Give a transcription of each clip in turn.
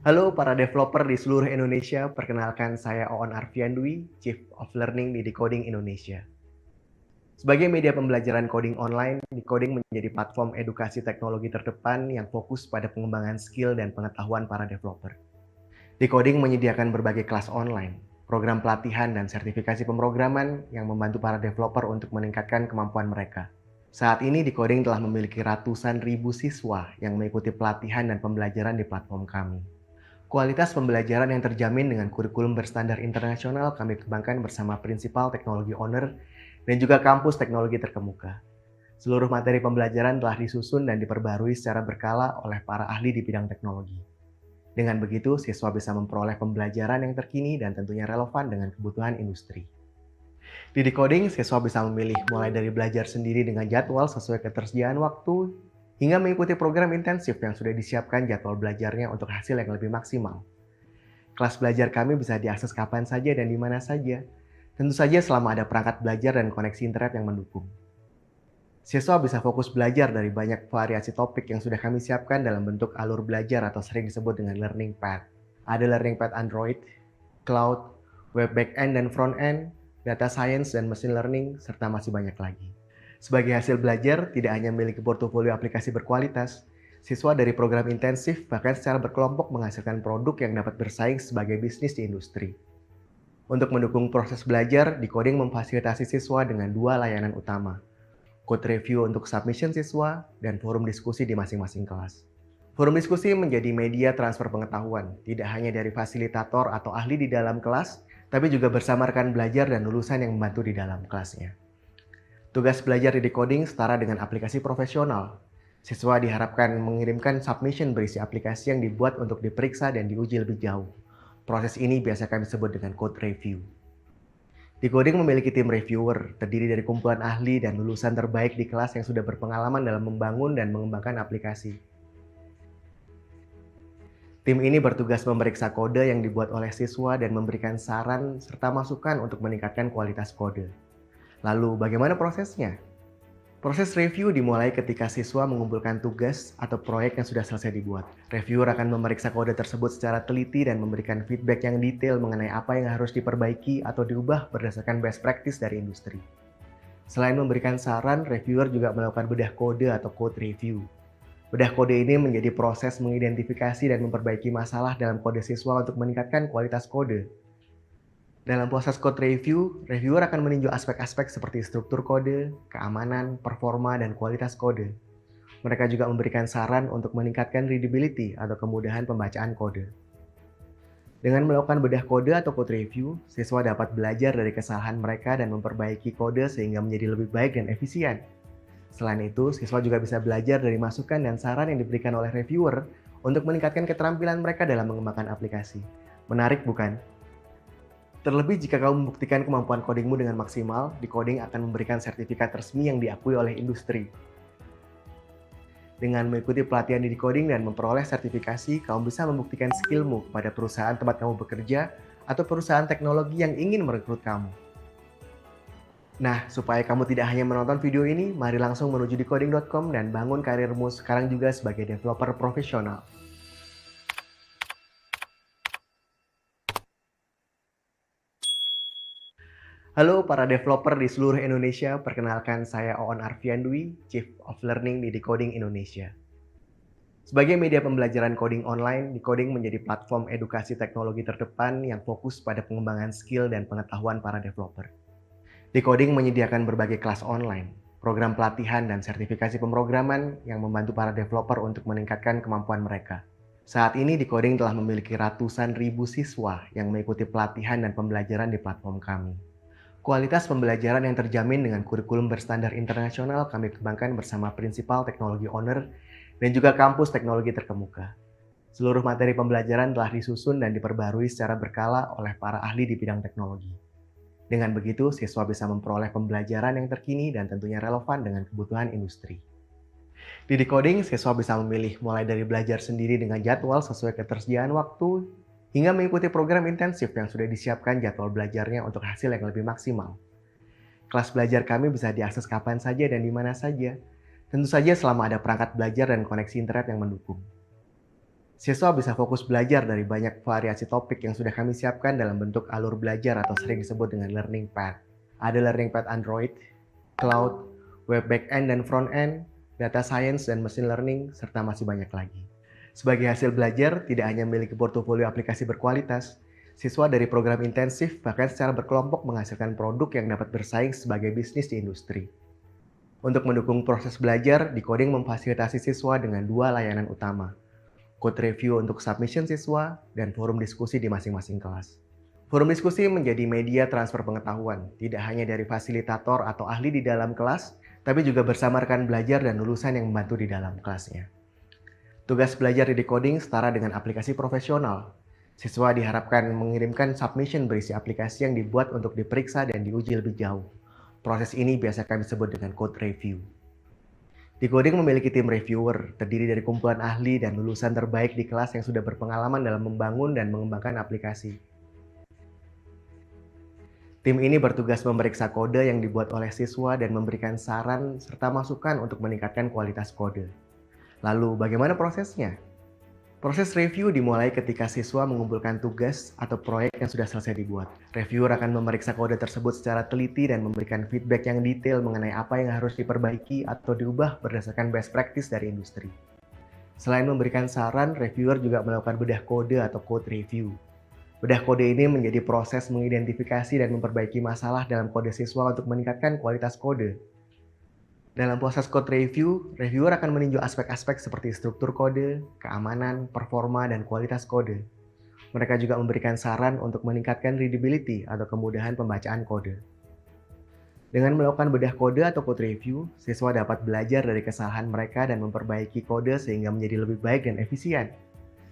Halo para developer di seluruh Indonesia, perkenalkan saya Oon Arfian Dwi, Chief of Learning di Decoding Indonesia. Sebagai media pembelajaran coding online, Decoding menjadi platform edukasi teknologi terdepan yang fokus pada pengembangan skill dan pengetahuan para developer. Decoding menyediakan berbagai kelas online, program pelatihan dan sertifikasi pemrograman yang membantu para developer untuk meningkatkan kemampuan mereka. Saat ini Decoding telah memiliki ratusan ribu siswa yang mengikuti pelatihan dan pembelajaran di platform kami. Kualitas pembelajaran yang terjamin dengan kurikulum berstandar internasional kami kembangkan bersama Prinsipal Teknologi Owner dan juga kampus teknologi terkemuka. Seluruh materi pembelajaran telah disusun dan diperbarui secara berkala oleh para ahli di bidang teknologi. Dengan begitu, siswa bisa memperoleh pembelajaran yang terkini dan tentunya relevan dengan kebutuhan industri. Di Decoding, siswa bisa memilih mulai dari belajar sendiri dengan jadwal sesuai ketersediaan waktu, hingga mengikuti program intensif yang sudah disiapkan jadwal belajarnya untuk hasil yang lebih maksimal. Kelas belajar kami bisa diakses kapan saja dan di mana saja. Tentu saja selama ada perangkat belajar dan koneksi internet yang mendukung. Siswa bisa fokus belajar dari banyak variasi topik yang sudah kami siapkan dalam bentuk alur belajar atau sering disebut dengan learning path. Ada learning path Android, cloud, web backend dan frontend, data science dan machine learning, serta masih banyak lagi. Sebagai hasil belajar, tidak hanya memiliki portofolio aplikasi berkualitas, siswa dari program intensif bahkan secara berkelompok menghasilkan produk yang dapat bersaing sebagai bisnis di industri. Untuk mendukung proses belajar, Decoding memfasilitasi siswa dengan dua layanan utama, code review untuk submission siswa, dan forum diskusi di masing-masing kelas. Forum diskusi menjadi media transfer pengetahuan, tidak hanya dari fasilitator atau ahli di dalam kelas, tapi juga bersama rekan belajar dan lulusan yang membantu di dalam kelasnya. Tugas belajar di Decoding setara dengan aplikasi profesional. Siswa diharapkan mengirimkan submission berisi aplikasi yang dibuat untuk diperiksa dan diuji lebih jauh. Proses ini biasa kami sebut dengan code review. Decoding memiliki tim reviewer, terdiri dari kumpulan ahli dan lulusan terbaik di kelas yang sudah berpengalaman dalam membangun dan mengembangkan aplikasi. Tim ini bertugas memeriksa kode yang dibuat oleh siswa dan memberikan saran serta masukan untuk meningkatkan kualitas kode. Lalu, bagaimana prosesnya? Proses review dimulai ketika siswa mengumpulkan tugas atau proyek yang sudah selesai dibuat. Reviewer akan memeriksa kode tersebut secara teliti dan memberikan feedback yang detail mengenai apa yang harus diperbaiki atau diubah berdasarkan best practice dari industri. Selain memberikan saran, reviewer juga melakukan bedah kode atau code review. Bedah kode ini menjadi proses mengidentifikasi dan memperbaiki masalah dalam kode siswa untuk meningkatkan kualitas kode. Dalam proses code review, reviewer akan meninjau aspek-aspek seperti struktur kode, keamanan, performa, dan kualitas kode. Mereka juga memberikan saran untuk meningkatkan readability atau kemudahan pembacaan kode. Dengan melakukan bedah kode atau code review, siswa dapat belajar dari kesalahan mereka dan memperbaiki kode sehingga menjadi lebih baik dan efisien. Selain itu, siswa juga bisa belajar dari masukan dan saran yang diberikan oleh reviewer untuk meningkatkan keterampilan mereka dalam mengembangkan aplikasi. Menarik bukan? Terlebih jika kamu membuktikan kemampuan codingmu dengan maksimal, Decoding akan memberikan sertifikat resmi yang diakui oleh industri. Dengan mengikuti pelatihan di Decoding dan memperoleh sertifikasi, kamu bisa membuktikan skillmu kepada perusahaan tempat kamu bekerja atau perusahaan teknologi yang ingin merekrut kamu. Nah, supaya kamu tidak hanya menonton video ini, mari langsung menuju decoding.com dan bangun karirmu sekarang juga sebagai developer profesional. Halo para developer di seluruh Indonesia, perkenalkan saya Oon Arfian Dwi, Chief of Learning di Decoding Indonesia. Sebagai media pembelajaran coding online, Decoding menjadi platform edukasi teknologi terdepan yang fokus pada pengembangan skill dan pengetahuan para developer. Decoding menyediakan berbagai kelas online, program pelatihan dan sertifikasi pemrograman yang membantu para developer untuk meningkatkan kemampuan mereka. Saat ini Decoding telah memiliki ratusan ribu siswa yang mengikuti pelatihan dan pembelajaran di platform kami. Kualitas pembelajaran yang terjamin dengan kurikulum berstandar internasional kami kembangkan bersama Prinsipal Teknologi Owner dan juga kampus teknologi terkemuka. Seluruh materi pembelajaran telah disusun dan diperbarui secara berkala oleh para ahli di bidang teknologi. Dengan begitu, siswa bisa memperoleh pembelajaran yang terkini dan tentunya relevan dengan kebutuhan industri. Di Decoding, siswa bisa memilih mulai dari belajar sendiri dengan jadwal sesuai ketersediaan waktu, hingga mengikuti program intensif yang sudah disiapkan jadwal belajarnya untuk hasil yang lebih maksimal. Kelas belajar kami bisa diakses kapan saja dan di mana saja, tentu saja selama ada perangkat belajar dan koneksi internet yang mendukung. Siswa bisa fokus belajar dari banyak variasi topik yang sudah kami siapkan dalam bentuk alur belajar atau sering disebut dengan learning path. Ada learning path Android, cloud, web backend dan frontend, data science dan machine learning, serta masih banyak lagi. Sebagai hasil belajar, tidak hanya memiliki portofolio aplikasi berkualitas, siswa dari program intensif bahkan secara berkelompok menghasilkan produk yang dapat bersaing sebagai bisnis di industri. Untuk mendukung proses belajar, Decoding memfasilitasi siswa dengan dua layanan utama, code review untuk submission siswa, dan forum diskusi di masing-masing kelas. Forum diskusi menjadi media transfer pengetahuan, tidak hanya dari fasilitator atau ahli di dalam kelas, tapi juga bersama rekan belajar dan lulusan yang membantu di dalam kelasnya. Tugas belajar di Decoding setara dengan aplikasi profesional. Siswa diharapkan mengirimkan submission berisi aplikasi yang dibuat untuk diperiksa dan diuji lebih jauh. Proses ini biasa kami sebut dengan code review. Decoding memiliki tim reviewer, terdiri dari kumpulan ahli dan lulusan terbaik di kelas yang sudah berpengalaman dalam membangun dan mengembangkan aplikasi. Tim ini bertugas memeriksa kode yang dibuat oleh siswa dan memberikan saran serta masukan untuk meningkatkan kualitas kode. Lalu, bagaimana prosesnya? Proses review dimulai ketika siswa mengumpulkan tugas atau proyek yang sudah selesai dibuat. Reviewer akan memeriksa kode tersebut secara teliti dan memberikan feedback yang detail mengenai apa yang harus diperbaiki atau diubah berdasarkan best practice dari industri. Selain memberikan saran, reviewer juga melakukan bedah kode atau code review. Bedah kode ini menjadi proses mengidentifikasi dan memperbaiki masalah dalam kode siswa untuk meningkatkan kualitas kode. Dalam proses code review, reviewer akan meninjau aspek-aspek seperti struktur kode, keamanan, performa, dan kualitas kode. Mereka juga memberikan saran untuk meningkatkan readability atau kemudahan pembacaan kode. Dengan melakukan bedah kode atau code review, siswa dapat belajar dari kesalahan mereka dan memperbaiki kode sehingga menjadi lebih baik dan efisien.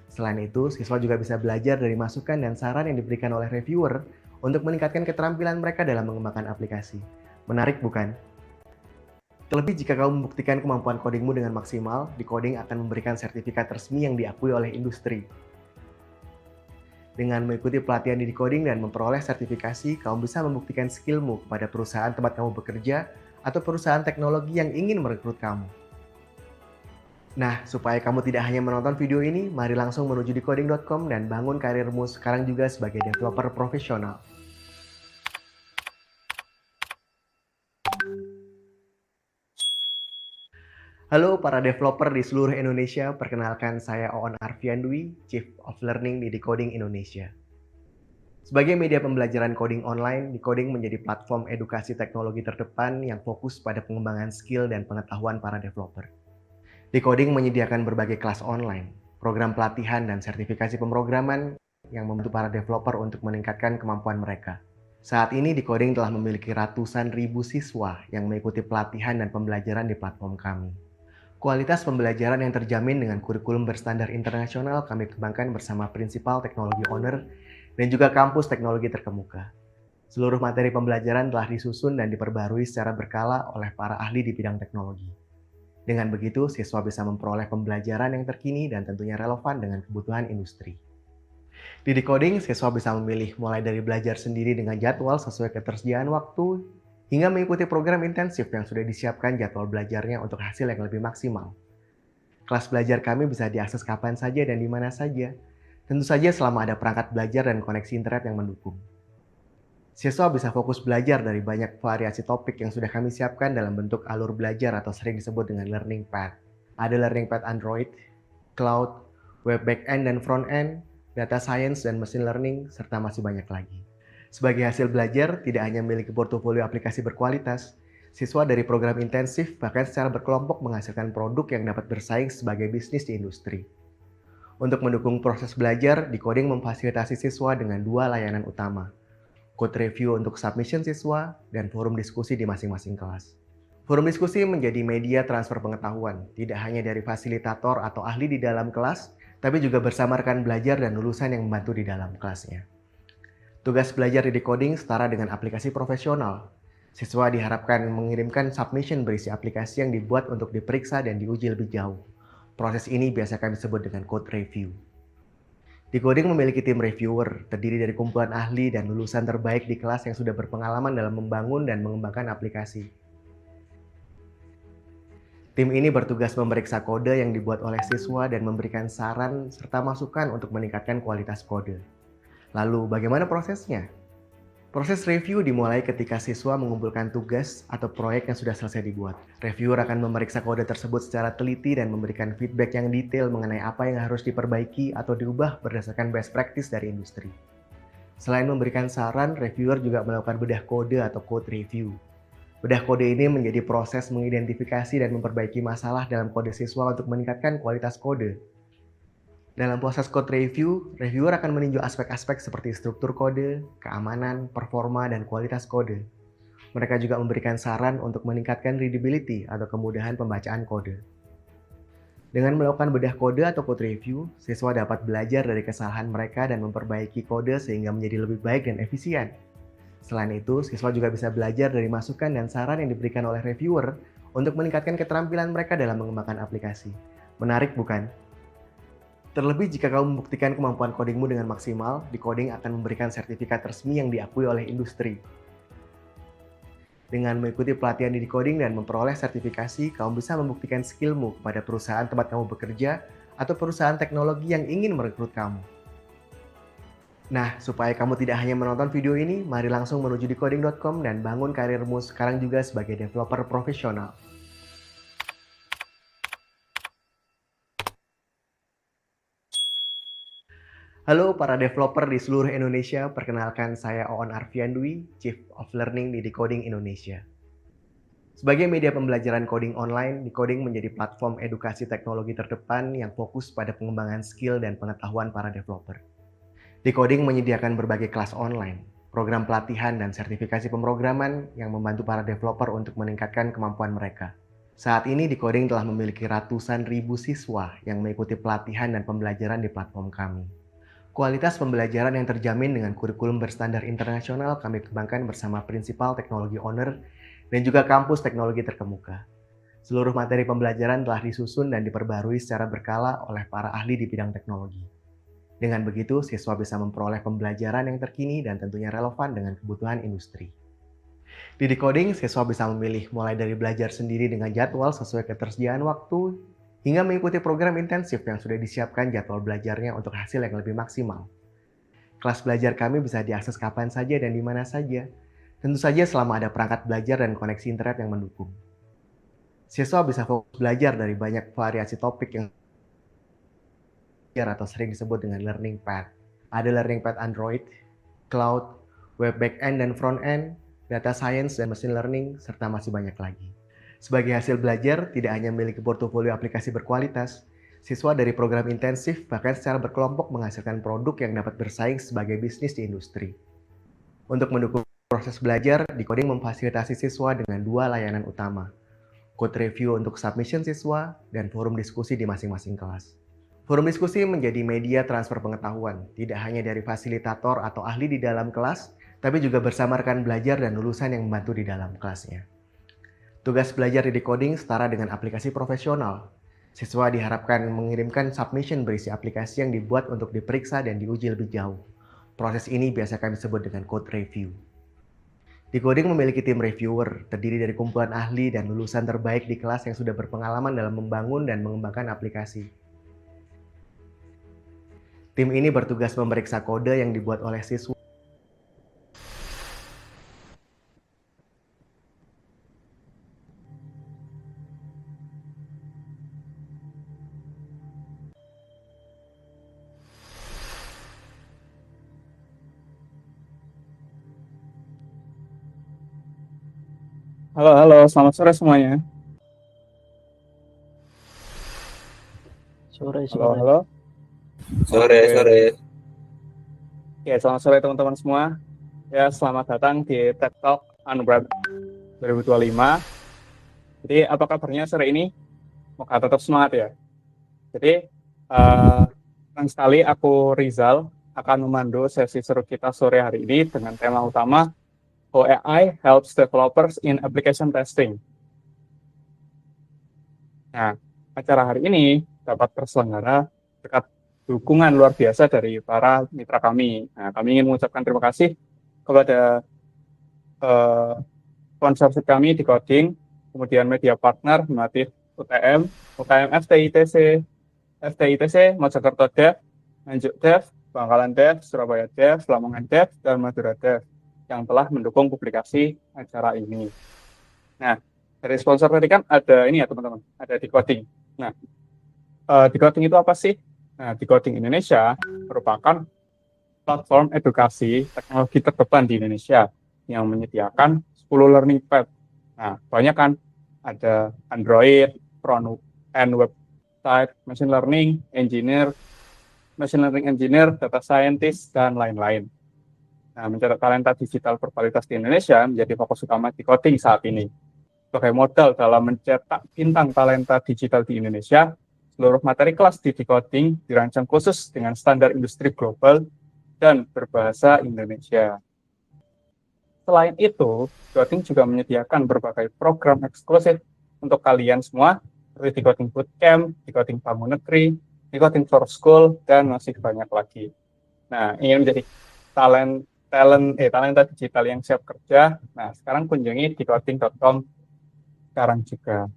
Selain itu, siswa juga bisa belajar dari masukan dan saran yang diberikan oleh reviewer untuk meningkatkan keterampilan mereka dalam mengembangkan aplikasi. Menarik bukan? Terlebih jika kamu membuktikan kemampuan codingmu dengan maksimal, Decoding akan memberikan sertifikat resmi yang diakui oleh industri. Dengan mengikuti pelatihan di Decoding dan memperoleh sertifikasi, kamu bisa membuktikan skillmu kepada perusahaan tempat kamu bekerja atau perusahaan teknologi yang ingin merekrut kamu. Nah, supaya kamu tidak hanya menonton video ini, mari langsung menuju decoding.com dan bangun karirmu sekarang juga sebagai developer profesional. Halo para developer di seluruh Indonesia, perkenalkan saya Oon Arfian Dwi, Chief of Learning di Decoding Indonesia. Sebagai media pembelajaran coding online, Decoding menjadi platform edukasi teknologi terdepan yang fokus pada pengembangan skill dan pengetahuan para developer. Decoding menyediakan berbagai kelas online, program pelatihan dan sertifikasi pemrograman yang membantu para developer untuk meningkatkan kemampuan mereka. Saat ini Decoding telah memiliki ratusan ribu siswa yang mengikuti pelatihan dan pembelajaran di platform kami. Kualitas pembelajaran yang terjamin dengan kurikulum berstandar internasional kami kembangkan bersama Principal Technology Owner dan juga kampus teknologi terkemuka. Seluruh materi pembelajaran telah disusun dan diperbarui secara berkala oleh para ahli di bidang teknologi. Dengan begitu, siswa bisa memperoleh pembelajaran yang terkini dan tentunya relevan dengan kebutuhan industri. Di Decoding, siswa bisa memilih mulai dari belajar sendiri dengan jadwal sesuai ketersediaan waktu, hingga mengikuti program intensif yang sudah disiapkan jadwal belajarnya untuk hasil yang lebih maksimal. Kelas belajar kami bisa diakses kapan saja dan di mana saja, tentu saja selama ada perangkat belajar dan koneksi internet yang mendukung. Siswa bisa fokus belajar dari banyak variasi topik yang sudah kami siapkan dalam bentuk alur belajar atau sering disebut dengan learning path. Ada learning path Android, cloud, web backend dan frontend, data science dan machine learning, serta masih banyak lagi. Sebagai hasil belajar, tidak hanya memiliki portofolio aplikasi berkualitas, siswa dari program intensif bahkan secara berkelompok menghasilkan produk yang dapat bersaing sebagai bisnis di industri. Untuk mendukung proses belajar, Decoding memfasilitasi siswa dengan dua layanan utama, code review untuk submission siswa, dan forum diskusi di masing-masing kelas. Forum diskusi menjadi media transfer pengetahuan, tidak hanya dari fasilitator atau ahli di dalam kelas, tapi juga bersama rekan belajar dan lulusan yang membantu di dalam kelasnya. Tugas belajar di Decoding setara dengan aplikasi profesional. Siswa diharapkan mengirimkan submission berisi aplikasi yang dibuat untuk diperiksa dan diuji lebih jauh. Proses ini biasa kami sebut dengan code review. Decoding memiliki tim reviewer, terdiri dari kumpulan ahli dan lulusan terbaik di kelas yang sudah berpengalaman dalam membangun dan mengembangkan aplikasi. Tim ini bertugas memeriksa kode yang dibuat oleh siswa dan memberikan saran serta masukan untuk meningkatkan kualitas kode. Lalu, bagaimana prosesnya? Proses review dimulai ketika siswa mengumpulkan tugas atau proyek yang sudah selesai dibuat. Reviewer akan memeriksa kode tersebut secara teliti dan memberikan feedback yang detail mengenai apa yang harus diperbaiki atau diubah berdasarkan best practice dari industri. Selain memberikan saran, reviewer juga melakukan bedah kode atau code review. Bedah kode ini menjadi proses mengidentifikasi dan memperbaiki masalah dalam kode siswa untuk meningkatkan kualitas kode. Dalam proses code review, reviewer akan meninjau aspek-aspek seperti struktur kode, keamanan, performa, dan kualitas kode. Mereka juga memberikan saran untuk meningkatkan readability atau kemudahan pembacaan kode. Dengan melakukan bedah kode atau code review, siswa dapat belajar dari kesalahan mereka dan memperbaiki kode sehingga menjadi lebih baik dan efisien. Selain itu, siswa juga bisa belajar dari masukan dan saran yang diberikan oleh reviewer untuk meningkatkan keterampilan mereka dalam mengembangkan aplikasi. Menarik bukan? Terlebih jika kamu membuktikan kemampuan codingmu dengan maksimal, Decoding akan memberikan sertifikat resmi yang diakui oleh industri. Dengan mengikuti pelatihan di Decoding dan memperoleh sertifikasi, kamu bisa membuktikan skillmu kepada perusahaan tempat kamu bekerja atau perusahaan teknologi yang ingin merekrut kamu. Nah, supaya kamu tidak hanya menonton video ini, mari langsung menuju decoding.com dan bangun karirmu sekarang juga sebagai developer profesional. Halo para developer di seluruh Indonesia, perkenalkan saya Oon Arfian Dwi, Chief of Learning di Decoding Indonesia. Sebagai media pembelajaran coding online, Decoding menjadi platform edukasi teknologi terdepan yang fokus pada pengembangan skill dan pengetahuan para developer. Decoding menyediakan berbagai kelas online, program pelatihan dan sertifikasi pemrograman yang membantu para developer untuk meningkatkan kemampuan mereka. Saat ini Decoding telah memiliki ratusan ribu siswa yang mengikuti pelatihan dan pembelajaran di platform kami. Kualitas pembelajaran yang terjamin dengan kurikulum berstandar internasional kami kembangkan bersama Principal Technology Owner dan juga kampus teknologi terkemuka. Seluruh materi pembelajaran telah disusun dan diperbarui secara berkala oleh para ahli di bidang teknologi. Dengan begitu, siswa bisa memperoleh pembelajaran yang terkini dan tentunya relevan dengan kebutuhan industri. Di Decoding, siswa bisa memilih mulai dari belajar sendiri dengan jadwal sesuai ketersediaan waktu, hingga mengikuti program intensif yang sudah disiapkan jadwal belajarnya untuk hasil yang lebih maksimal. Kelas belajar kami bisa diakses kapan saja dan di mana saja, tentu saja selama ada perangkat belajar dan koneksi internet yang mendukung. Siswa bisa fokus belajar dari banyak variasi topik yang atau sering disebut dengan learning path. Ada learning path Android, cloud, web backend dan frontend, data science dan machine learning, serta masih banyak lagi. Sebagai hasil belajar, tidak hanya memiliki portofolio aplikasi berkualitas, siswa dari program intensif bahkan secara berkelompok menghasilkan produk yang dapat bersaing sebagai bisnis di industri. Untuk mendukung proses belajar, Decoding memfasilitasi siswa dengan dua layanan utama, code review untuk submission siswa, dan forum diskusi di masing-masing kelas. Forum diskusi menjadi media transfer pengetahuan, tidak hanya dari fasilitator atau ahli di dalam kelas, tapi juga bersama rekan belajar dan lulusan yang membantu di dalam kelasnya. Tugas belajar di Decoding setara dengan aplikasi profesional. Siswa diharapkan mengirimkan submission berisi aplikasi yang dibuat untuk diperiksa dan diuji lebih jauh. Proses ini biasa kami sebut dengan code review. Decoding memiliki tim reviewer, terdiri dari kumpulan ahli dan lulusan terbaik di kelas yang sudah berpengalaman dalam membangun dan mengembangkan aplikasi. Tim ini bertugas memeriksa kode yang dibuat oleh siswa. Halo, halo, selamat sore semuanya. Sore, Halo, sore. halo. Sore, Oke. sore. Ya, selamat sore teman-teman semua. Ya, selamat datang di TED Talk Anugerah 2025. Jadi, apa kabarnya sore ini? Semoga tetap semangat ya. Jadi, senang sekali aku Rizal akan memandu sesi seru kita sore hari ini dengan tema utama How AI Helps Developers in Application Testing. Nah, acara hari ini dapat terselenggara berkat dukungan luar biasa dari para mitra kami. Nah, kami ingin mengucapkan terima kasih kepada sponsorship kami Decoding, kemudian media partner Notif UTM, UKM FTITC, FTITC, Mojokerto Dev, Nganjuk Dev, Bangkalan Dev, Surabaya Dev, Lamongan Dev, dan Madura Dev yang telah mendukung publikasi acara ini. Nah, dari sponsor tadi kan ada ini ya teman-teman, ada Decoding. Nah, Decoding itu apa sih? Nah, Decoding Indonesia merupakan platform edukasi teknologi terdepan di Indonesia yang menyediakan 10 learning path. Nah, banyak kan, ada Android, front end website, machine learning engineer, data scientist, dan lain-lain. Nah, mencetak talenta digital berkualitas di Indonesia menjadi fokus utama Decoding saat ini. Sebagai modal dalam mencetak bintang talenta digital di Indonesia, seluruh materi kelas di Decoding dirancang khusus dengan standar industri global dan berbahasa Indonesia. Selain itu, Decoding juga menyediakan berbagai program eksklusif untuk kalian semua, seperti Decoding Bootcamp, Decoding Bangun Negeri, Decoding for School, dan masih banyak lagi. Nah, ingin menjadi talenta digital yang siap kerja, nah sekarang kunjungi decoding.com sekarang juga.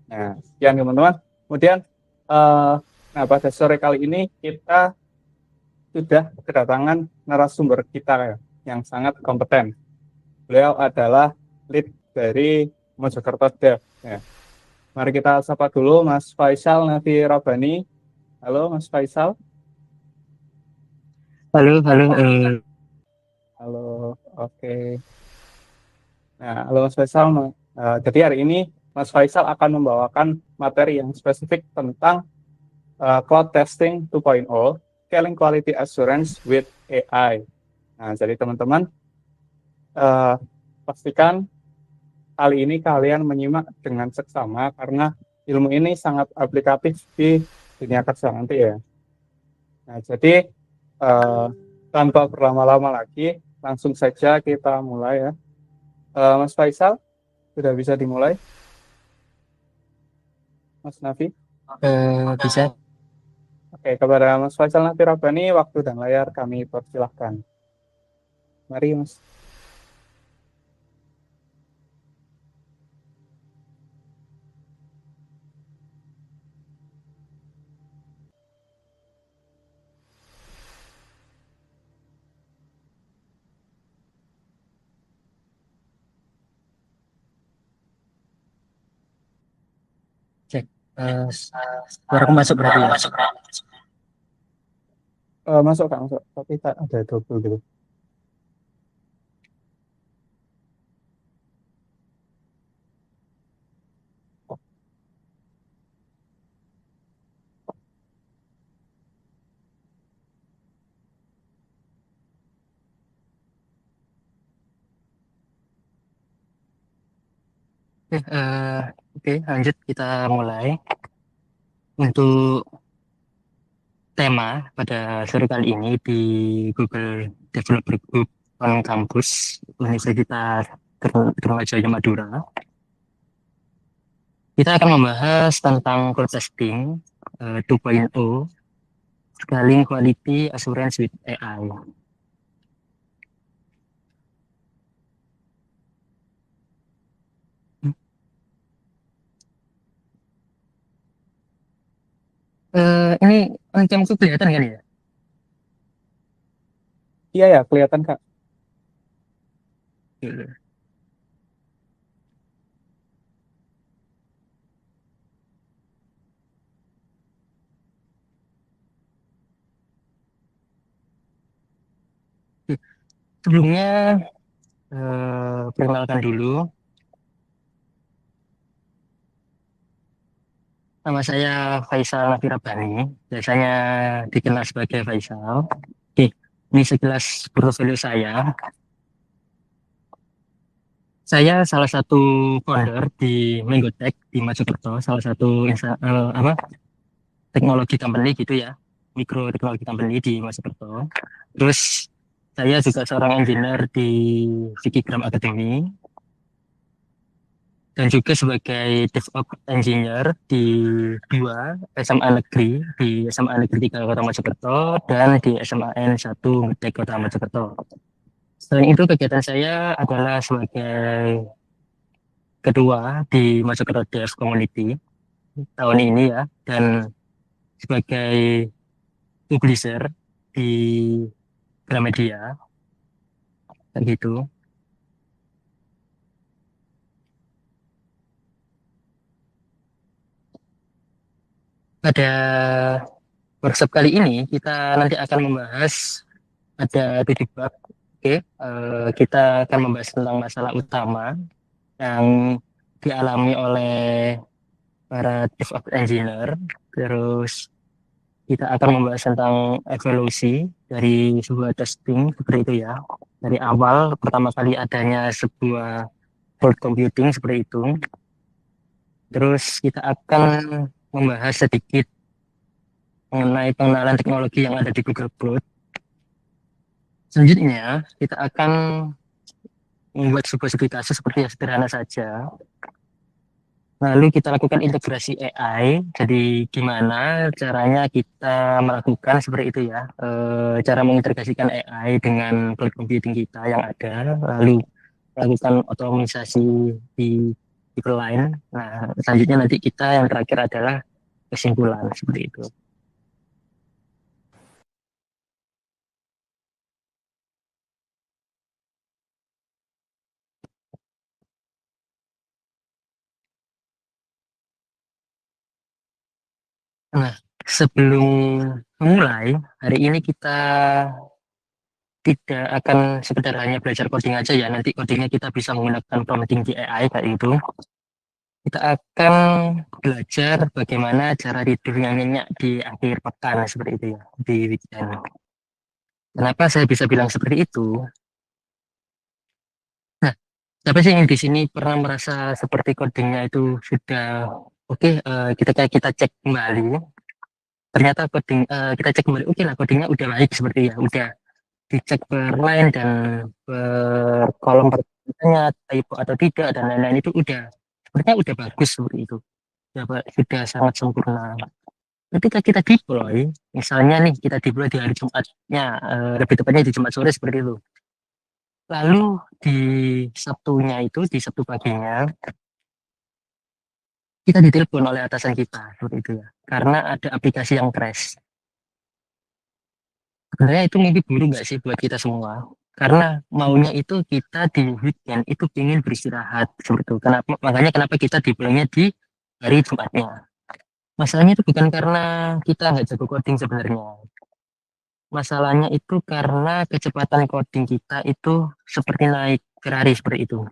Nah, sekian teman-teman. Kemudian, nah pada sore kali ini kita sudah kedatangan narasumber kita yang sangat kompeten. Beliau adalah lead dari Mojokerto Dev. Ya. Mari kita sapa dulu Mas Faisal Nafi Rabbani. Halo Mas Faisal. Halo. Halo, oke. Nah, halo Mas Faisal. Jadi hari ini Mas Faisal akan membawakan materi yang spesifik tentang Cloud Testing 2.0, Scaling Quality Assurance with AI. Nah, jadi teman-teman, pastikan kali ini kalian menyimak dengan seksama karena ilmu ini sangat aplikatif di dunia kerja nanti ya. Nah, jadi tanpa berlama-lama lagi, langsung saja kita mulai ya. Mas Faisal, sudah bisa dimulai? Mas Nafi? Bisa. Oke, kepada Mas Faisal Nafi Rabbani, waktu dan layar kami persilahkan. Mari, Mas. Cek. Suara masuk berarti ya? Masuk, Kak, masuk. Tapi ada double gitu. Oke, lanjut kita mulai. Untuk tema pada sore kali ini di Google Developer Group on Campus Universitas Trunojoyo Madura. Kita akan membahas tentang cloud testing 2.0, Scaling Quality Assurance with AI. Ini ancamku kelihatan kan ya? Iya ya, kelihatan, Kak. Sebelumnya perkenalkan dulu, nama saya Faisal Nafi Rabbani, biasanya dikenal sebagai Faisal. Oke, ini sekilas portofolio saya. Saya salah satu founder di Menggotech di Mojokerto, salah satu teknologi company gitu ya, mikro teknologi company di Mojokerto. Terus saya juga seorang engineer di Vikigram Academy dan juga sebagai DevOps engineer di dua SMA negeri, di SMA Negeri 3 Kota Mojokerto dan di SMAN 1 Ngedek Kota Mojokerto. Selain itu kegiatan saya adalah sebagai ketua di Mojokerto Dev Community. tahun ini ya, dan sebagai publisher di Gramedia kayak gitu. Pada workshop kali ini kita nanti akan membahas ada 7 bab. Oke, kita akan membahas tentang masalah utama yang dialami oleh para DevOps engineer. Terus kita akan membahas tentang evolusi dari sebuah testing seperti itu ya. Dari awal pertama kali adanya sebuah cloud computing seperti itu. Terus kita akan membahas sedikit mengenai pengenalan teknologi yang ada di Google Cloud. Selanjutnya, kita akan membuat sebuah studi kasus seperti yang sederhana saja. Lalu kita lakukan integrasi AI. Jadi gimana caranya kita melakukan seperti itu ya. Cara mengintegrasikan AI dengan cloud computing kita yang ada. Lalu melakukan otomatisasi di lain. Nah, selanjutnya nanti kita yang terakhir adalah kesimpulan seperti itu. Nah, sebelum memulai, hari ini kita tidak akan sekedar hanya belajar coding aja ya. Nanti codingnya kita bisa menggunakan prompting di AI kayak itu. Kita akan belajar bagaimana cara tidur yang nyenyak di akhir pekan seperti itu ya, di weekend. Kenapa saya bisa bilang seperti itu? Nah, siapa sih yang di sini pernah merasa seperti codingnya itu sudah oke, kita cek kembali, ternyata kita cek kembali, oke lah codingnya udah baik seperti ya, udah dicek per line dan per kolom pertanyaannya typo atau tidak dan lain-lain itu udah sebenarnya udah bagus seperti itu, ya Pak, sudah sangat sempurna. Ketika kita deploy, misalnya nih kita deploy di hari Jumatnya, lebih tepatnya di Jumat sore seperti itu. Lalu di Sabtunya itu, di Sabtu paginya, kita ditelepon oleh atasan kita seperti itu ya, karena ada aplikasi yang crash. Sebenarnya itu mimpi buruk nggak sih buat kita semua? Karena maunya itu kita di weekend itu ingin beristirahat seperti itu. Makanya kenapa kita dipulangnya di hari Jumatnya. Masalahnya itu bukan karena kita nggak jago coding sebenarnya. Masalahnya itu karena kecepatan coding kita itu seperti naik Ferrari seperti itu.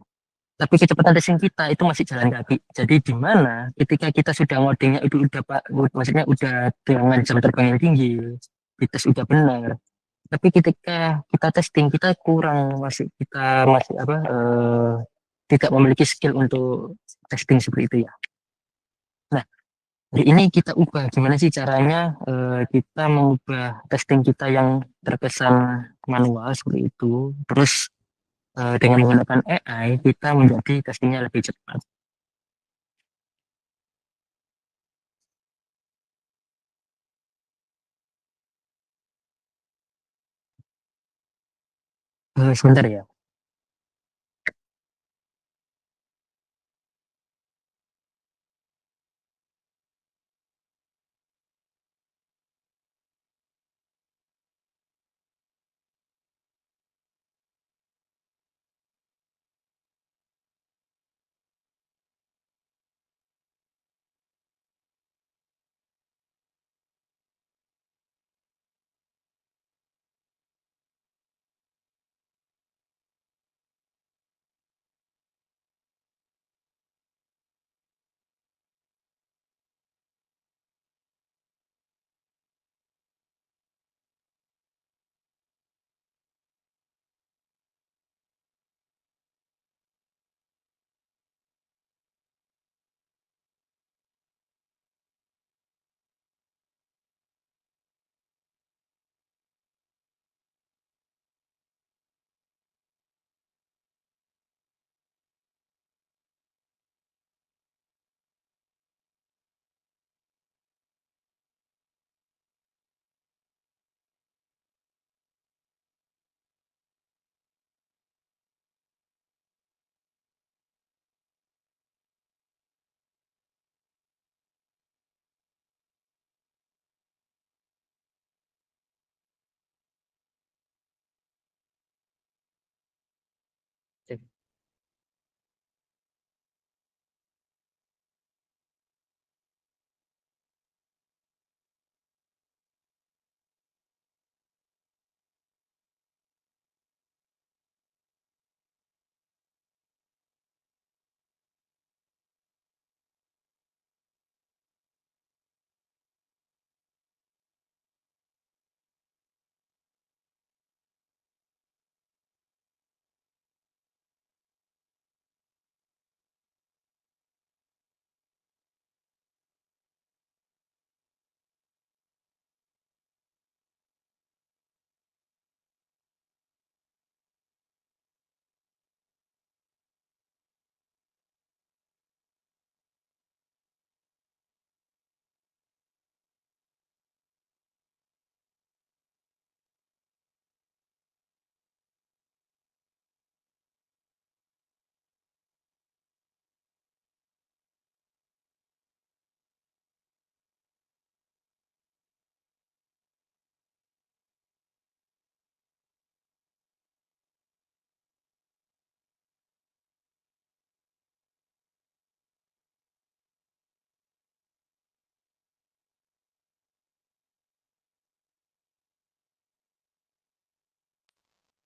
Tapi kecepatan testing kita itu masih jalan kaki. Jadi di mana ketika kita sudah ngodingnya itu udah pak, maksudnya udah dengan jam terbang yang tinggi, dites udah benar, tapi ketika kita testing kita kurang, kita masih tidak memiliki skill untuk testing seperti itu ya. Nah, hari ini kita ubah gimana sih caranya, kita mengubah testing kita yang terkesan manual seperti itu, terus dengan menggunakan AI kita menjadi testingnya lebih cepat. Sebentar ya.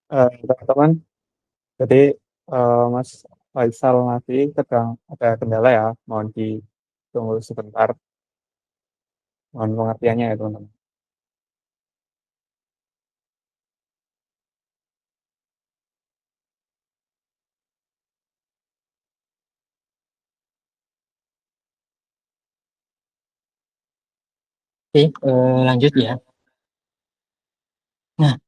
Teman-teman, jadi Mas Faisal nanti sedang ada kendala ya, mohon ditunggu sebentar, mohon pengertiannya ya teman-teman. Oke, lanjut ya. Nah,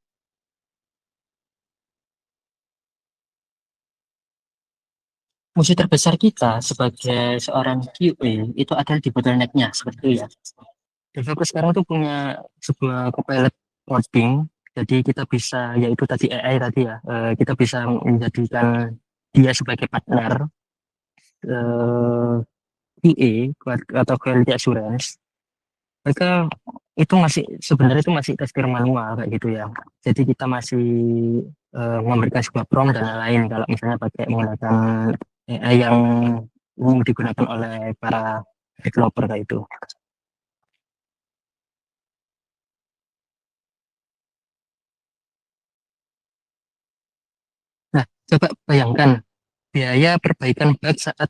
musuh terbesar kita sebagai seorang QA itu adalah di bottleneck-nya, seperti itu ya. Developer sekarang tuh punya sebuah copilot coding, jadi kita bisa, yaitu tadi AI tadi ya, kita bisa menjadikan dia sebagai partner QA atau quality assurance. Mereka itu masih sebenarnya itu masih tester manual kayak gitu ya. Jadi kita masih memberikan sebuah prompt dan lain-lain kalau misalnya pakai menggunakan AI yang umum digunakan oleh para developer kayak itu. Nah, coba bayangkan biaya perbaikan bug saat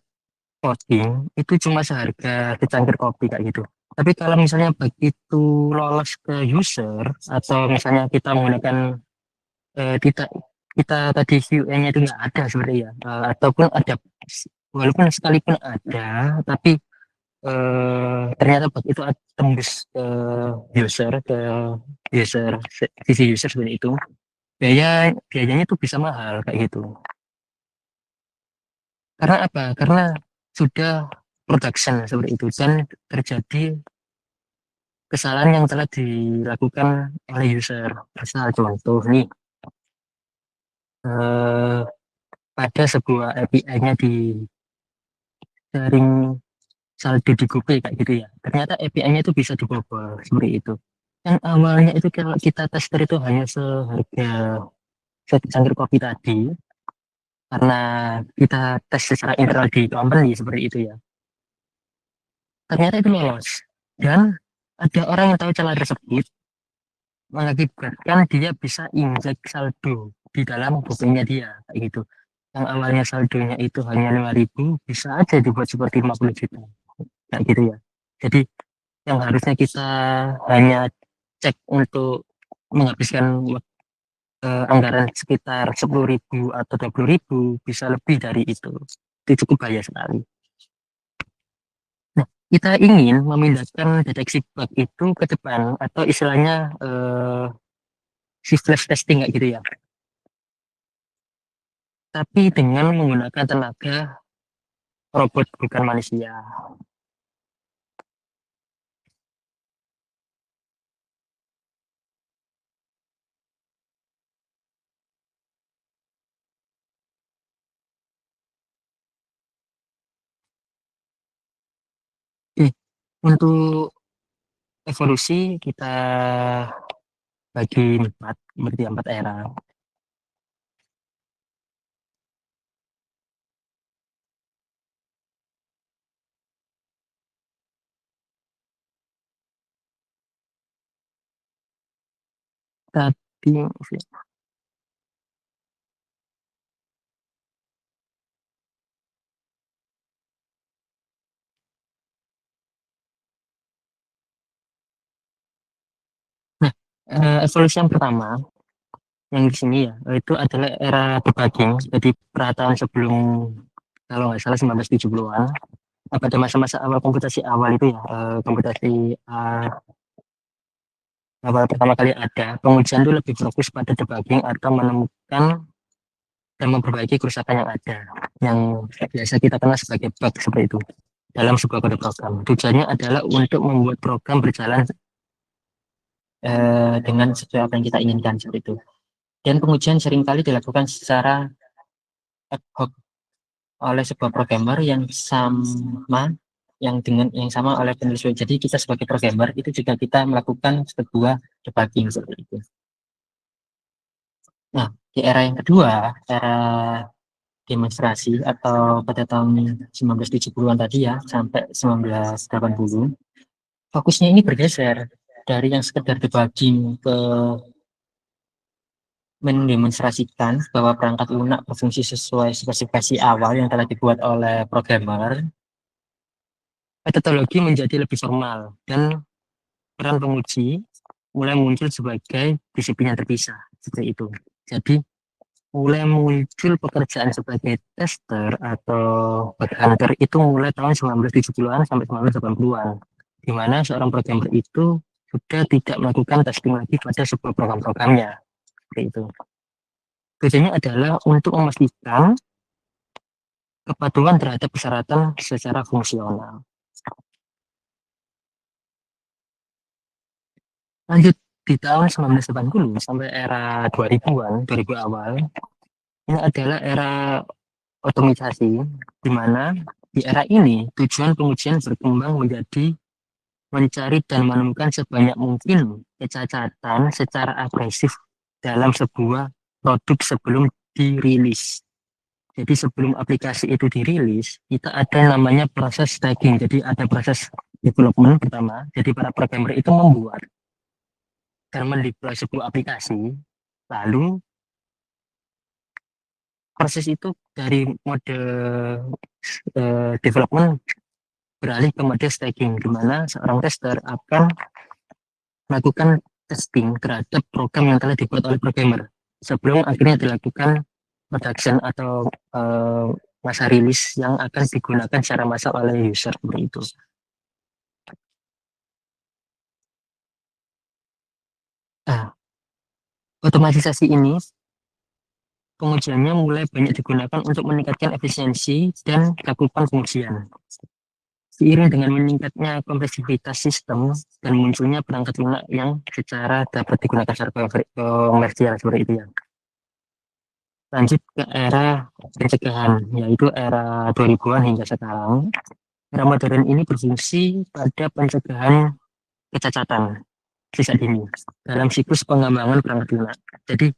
coding itu cuma seharga secangkir kopi kayak gitu. Tapi kalau misalnya bug itu lolos ke user atau misalnya kita menggunakan kita kita tadi QA-nya itu nggak ada sebenarnya ya, ataupun ada walaupun sekalipun ada, tapi ternyata bug itu tembus ke user sisi user seperti itu, biayanya itu bisa mahal kayak gitu. Karena apa? Karena sudah production seperti itu dan terjadi kesalahan yang telah dilakukan oleh user. Misal contoh nih, eh, pada sebuah API-nya di sharing saldo di GoPay kayak gitu ya. Ternyata API-nya itu bisa dibobol seperti itu. Yang awalnya itu kalau kita tester itu hanya seharga secangkir kopi tadi, karena kita tes secara internal di company seperti itu ya. Ternyata itu lolos. Dan ada orang yang tahu celah tersebut mengakibatkan dia bisa injek saldo di dalam GoPay-nya dia kayak gitu. Yang awalnya saldonya itu hanya 5.000 bisa aja dibuat seperti 50 juta kayak gitu ya. Jadi yang harusnya kita hanya cek untuk menghabiskan anggaran sekitar 10.000 atau 20.000 bisa lebih dari itu. Itu cukup bahaya sekali. Nah, kita ingin memindahkan deteksi bug itu ke depan atau istilahnya shiftless testing kayak gitu ya. Tapi dengan menggunakan tenaga robot bukan manusia. Oke, untuk evolusi kita bagi empat, berarti empat era. tadi nah, evolusi yang pertama yang di sini ya itu adalah era debugging. Jadi peratahan sebelum kalau nggak salah 1970-an, pada masa-masa awal komputasi awal itu ya, komputasi awal pertama kali ada, pengujian itu lebih fokus pada debugging atau menemukan dan memperbaiki kerusakan yang ada, yang biasa kita kenal sebagai bug seperti itu dalam sebuah kode program. Tujuannya adalah untuk membuat program berjalan dengan sesuai apa yang kita inginkan seperti itu. Dan pengujian seringkali dilakukan secara ad hoc oleh sebuah programmer yang sama yang sama oleh penulis web. Jadi kita sebagai programmer itu juga kita melakukan sebuah debugging seperti itu. Nah, di era yang kedua, era demonstrasi atau pada tahun 1970-an tadi ya sampai 1980, fokusnya ini bergeser dari yang sekedar debugging ke mendemonstrasikan bahwa perangkat lunak berfungsi sesuai spesifikasi awal yang telah dibuat oleh programmer. Metodologi menjadi lebih formal dan peran penguji mulai muncul sebagai disiplin yang terpisah seperti itu. Jadi mulai muncul pekerjaan sebagai tester atau bug hunter itu mulai tahun 1970-an sampai 1980-an, di mana seorang programmer itu sudah tidak melakukan testing lagi pada sebuah program-programnya seperti itu. Tujuannya adalah untuk memastikan kepatuhan terhadap persyaratan secara fungsional. Lanjut di tahun 1980 sampai era 2000-an, 2000 awal, ini adalah era otomatisasi, di mana di era ini tujuan pengujian berkembang menjadi mencari dan menemukan sebanyak mungkin kecacatan secara agresif dalam sebuah produk sebelum dirilis. Jadi sebelum aplikasi itu dirilis, kita ada namanya proses staging. Jadi ada proses development pertama. Jadi para programmer itu membuat dan mendeploy sebuah aplikasi. Lalu proses itu dari mode development beralih ke mode staging, di mana seorang tester akan melakukan testing terhadap program yang telah dibuat oleh programmer sebelum akhirnya dilakukan production atau masa rilis yang akan digunakan secara massal oleh user seperti itu. Nah, otomatisasi ini pengujiannya mulai banyak digunakan untuk meningkatkan efisiensi dan cakupan pengujian. Seiring dengan meningkatnya kompleksitas sistem dan munculnya perangkat lunak yang secara dapat digunakan secara komersial seperti itu ya. Lanjut ke era pencegahan, yaitu era 2000-an hingga sekarang. Era modern ini berfungsi pada pencegahan kecacatan sisa dini dalam siklus pengembangan perangkat lunak. Jadi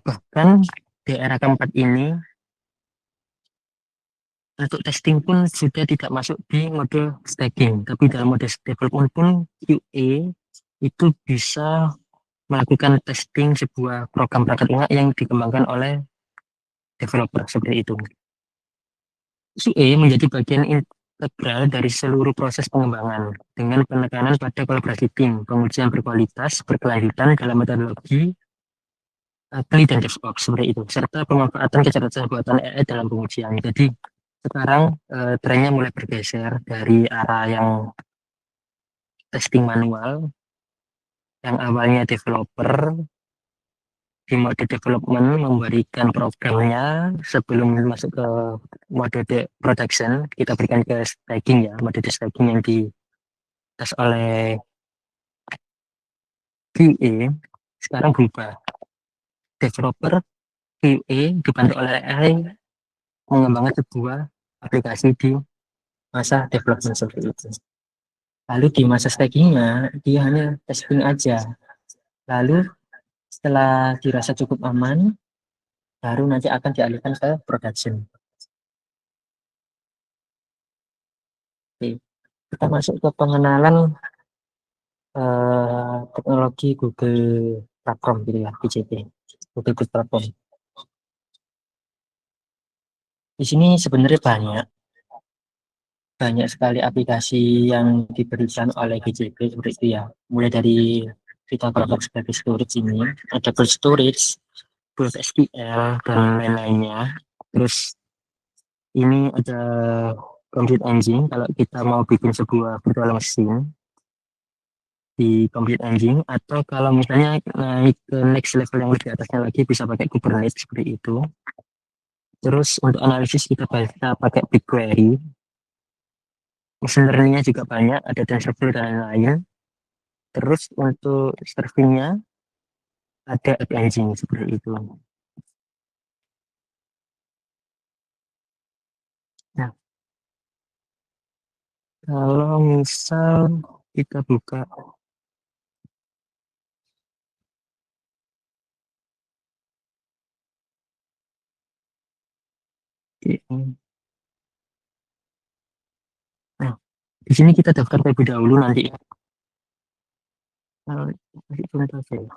bahkan di era keempat ini untuk testing pun sudah tidak masuk di mode staging, tapi dalam mode development pun QA itu bisa melakukan testing sebuah program perangkat lunak yang dikembangkan oleh developer seperti itu. QA menjadi bagian integral dari seluruh proses pengembangan dengan penekanan pada kolaborasi tim, pengujian berkualitas, berkelanjutan dalam metodologi ahli dan DevOps seperti itu, serta pemanfaatan kecerdasan buatan AI dalam pengujian. Jadi sekarang trennya mulai bergeser dari arah yang testing manual, yang awalnya developer di mode development memberikan programnya sebelum masuk ke mode production, kita berikan ke staging ya, mode staging yang dites oleh QA sekarang berubah. Developer QA dibantu oleh AI mengembangkan sebuah aplikasi di masa development seperti itu. Lalu di masa stagingnya dia hanya testing aja. Lalu setelah dirasa cukup aman, baru nanti akan dialihkan ke production. Oke. Kita masuk ke pengenalan teknologi Google Platform gitu ya, GCP, Google Cloud Platform. Di sini sebenarnya banyak sekali aplikasi yang diberikan oleh GCP seperti itu ya. Mulai dari kita kalau sebagai storage ini, ada cold storage, Bulk SQL, dan lain-lainnya. Terus ini ada Compute Engine, kalau kita mau bikin sebuah virtual machine di Compute Engine, atau kalau misalnya naik ke next level yang lebih atasnya lagi bisa pakai Kubernetes seperti itu. Terus untuk analisis kita bisa pakai BigQuery. Machine learning-nya juga banyak, ada TensorFlow dan lain-lain. Terus untuk servingnya ada App Engine seperti itu. Nah, kalau misal kita buka ini. Nah, di sini kita daftar terlebih dahulu nanti. Kalau nanti contoh saya.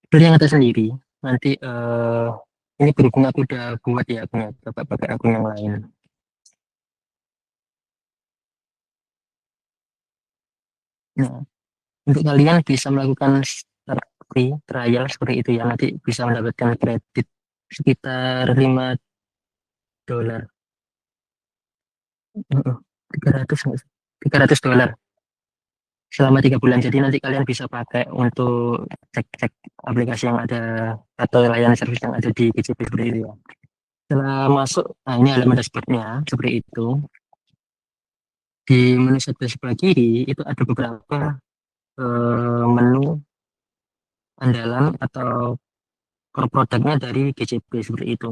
Beli yang atas sendiri. Nanti ini berhubung aku udah buat ya akunnya, coba pakai akun yang lain. Nah, untuk kalian bisa melakukan start free trial seperti itu ya, nanti bisa mendapatkan kredit sekitar $5. 300 $300 selama 3 bulan. Jadi nanti kalian bisa pakai untuk cek-cek aplikasi yang ada atau layanan service yang ada di GCP seperti itu ya. Setelah masuk, nah ini halaman dashboardnya seperti itu. Di menu sebelah kiri itu ada beberapa menu andalan atau core produknya dari GCP seperti itu.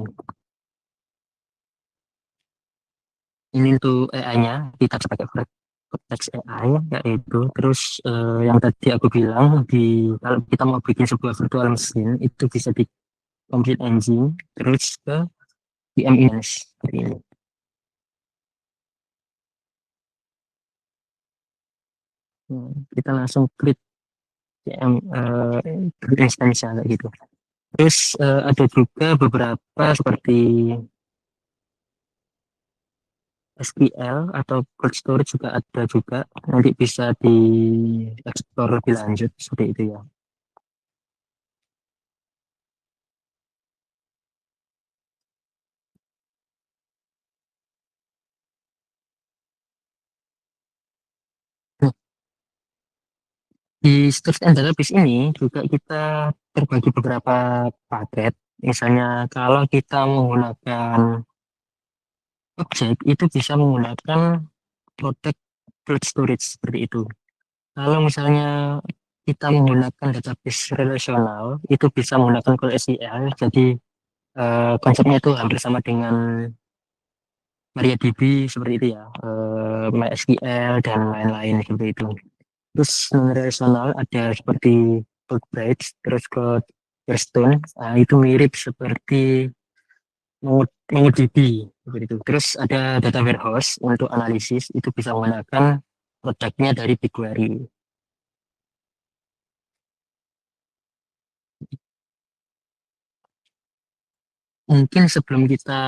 Ini untuk AI-nya kita bisa pakai Vertex AI yaitu. Terus yang tadi aku bilang kalau kita mau bikin sebuah virtual machine itu bisa di Compute Engine terus ke VMinence seperti ini. Kita langsung klik create instance kayak gitu. Terus ada juga beberapa seperti SQL atau cold storage juga ada juga. Nanti bisa dieksplor lebih lanjut seperti itu ya. Nah, di storage and database ini juga kita terbagi beberapa paket. Misalnya kalau kita menggunakan objek itu bisa menggunakan produk cold storage seperti itu. Kalau misalnya kita menggunakan database relasional itu bisa menggunakan call SQL. Jadi konsepnya itu hampir sama dengan MariaDB seperti itu ya, MySQL dan lain-lain seperti itu. Terus non relasional ada seperti Postgres, terus ke Keystone, itu mirip seperti MongoDB seperti itu. Terus ada data warehouse untuk analisis itu bisa menggunakan produknya dari BigQuery. Mungkin sebelum kita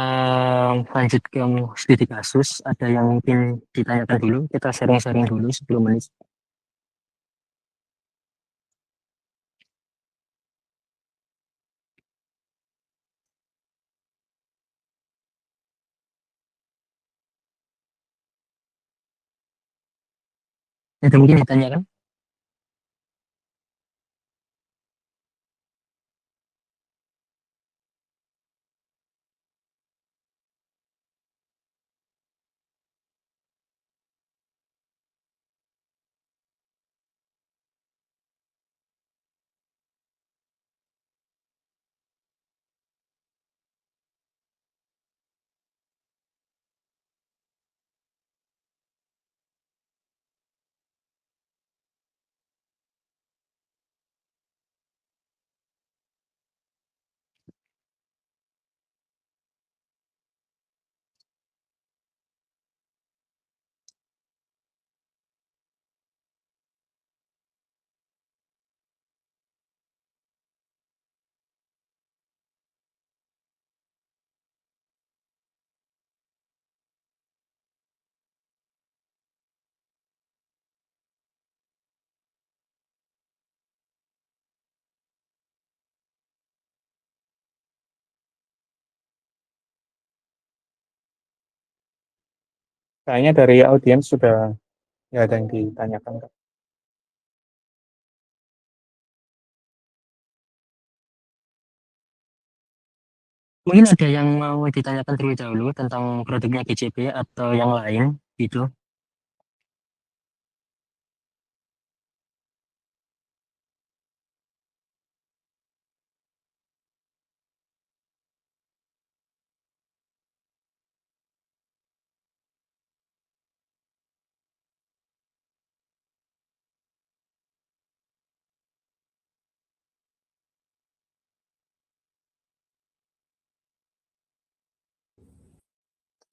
lanjut ke studi kasus, ada yang mungkin ditanyakan dulu, kita sharing-sharing dulu 10 menit. Ada mungkin ditanyakan? Kayaknya dari audiens sudah nggak ada yang ditanyakan, Kak. Mungkin ada yang mau ditanyakan terlebih dahulu tentang produknya GCP atau yang lain gitu.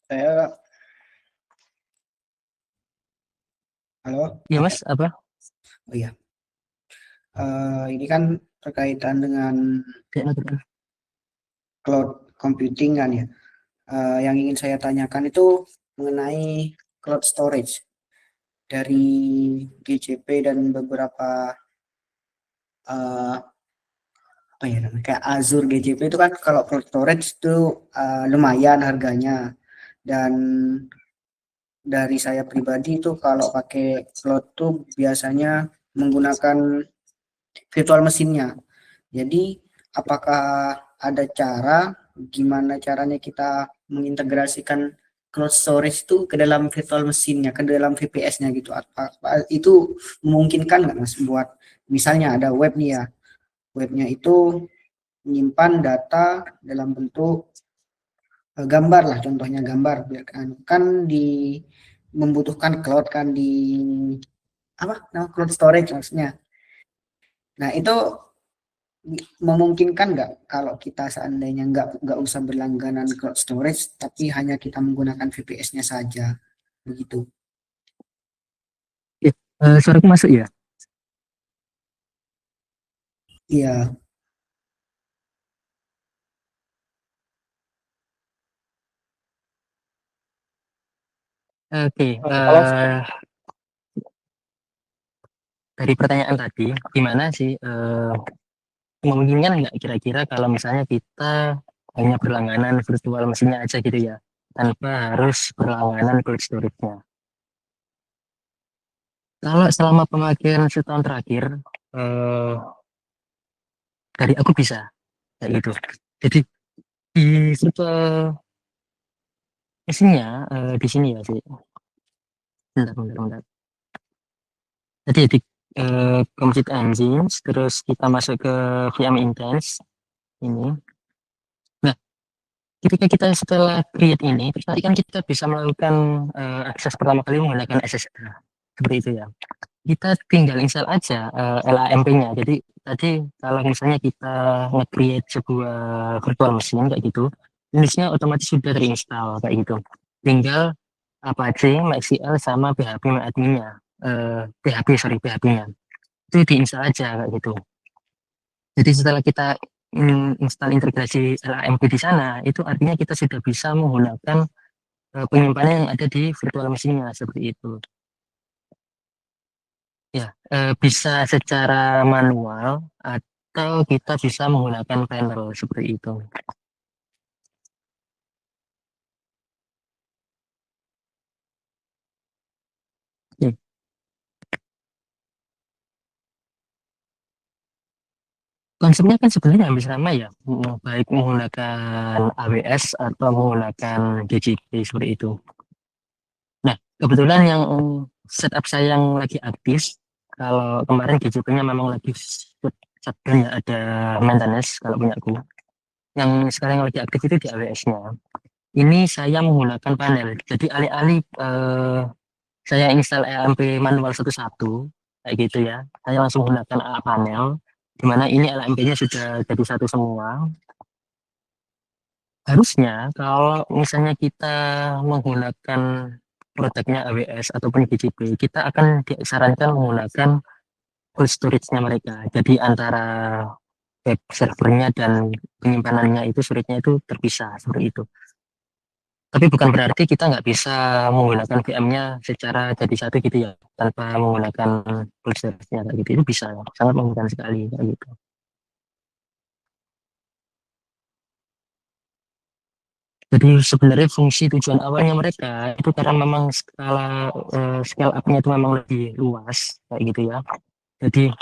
Saya, halo, Iya Mas, apa? oh iya, ini kan terkaitan dengan Kayak notifikan. cloud computing kan ya. Yang ingin saya tanyakan itu mengenai cloud storage dari GCP dan beberapa eh, apa ya namanya, kayak Azure GCP itu kan kalau cloud storage itu lumayan harganya, dan dari saya pribadi itu kalau pakai cloud tuh biasanya menggunakan virtual mesinnya. Jadi apakah ada cara gimana caranya kita mengintegrasikan cloud storage itu ke dalam virtual mesinnya, ke dalam VPS-nya gitu? Itu memungkinkan nggak Mas buat misalnya ada web nih ya, webnya itu menyimpan data dalam bentuk gambar lah, contohnya gambar, biar kan di membutuhkan cloud kan di apa nah, cloud storage maksudnya. Nah itu memungkinkan nggak kalau kita seandainya nggak usah berlangganan cloud storage tapi hanya kita menggunakan VPS-nya saja begitu? Ya, suaraku masuk ya? Iya, Oke, Kalau dari pertanyaan tadi, gimana sih memungkinkan nggak kira-kira kalau misalnya kita hanya berlangganan virtual mesinnya aja gitu ya, tanpa harus berlangganan cold storage-nya. Kalau selama pemakaian setahun terakhir, eh, dari aku bisa kayak gitu. Jadi di virtual mesinnya di sini ya sih. Bentar, bentar, bentar. Jadi di Compute Engines, terus kita masuk ke VM Intense ini. Nah, ketika kita setelah create ini, terus tadi kan kita bisa melakukan akses pertama kali menggunakan SSH. Seperti itu ya. Kita tinggal install aja LAMP-nya. Jadi tadi kalau misalnya kita nge-create sebuah virtual machine kayak gitu, Linux-nya otomatis sudah terinstall kayak gitu. Tinggal Apache, MySQL sama PHP adminnya. PHP-nya. Itu diinstal aja kayak gitu. Jadi setelah kita install integrasi LAMP di sana, itu artinya kita sudah bisa menggunakan penyimpanan yang ada di virtual machine-nya seperti itu. Ya, bisa secara manual atau kita bisa menggunakan panel seperti itu. Oke. Konsepnya kan sebenarnya hampir sama ya, baik menggunakan AWS atau menggunakan GCP seperti itu. Nah, kebetulan yang setup saya yang lagi aktif, kalau kemarin GCP-nya memang lagi shutdown ya, ada maintenance kalau punya aku. Yang sekarang yang lagi aktif itu di AWS-nya. Ini saya menggunakan panel. Jadi alih-alih saya install LMP manual satu-satu, kayak gitu ya. Saya langsung menggunakan panel, di mana ini LMP-nya sudah jadi satu semua. Harusnya kalau misalnya kita menggunakan produknya AWS ataupun GCP, kita akan disarankan menggunakan cold storage-nya mereka. Jadi antara web servernya dan penyimpanannya itu storage-nya itu terpisah seperti itu. Tapi bukan berarti kita nggak bisa menggunakan VM-nya secara jadi satu gitu ya, tanpa menggunakan cold storage-nya kayak gitu. Itu bisa, sangat memungkinkan sekali kayak gitu. Jadi sebenarnya fungsi tujuan awalnya mereka itu karena memang scale up-nya itu memang lebih luas kayak gitu ya. Jadi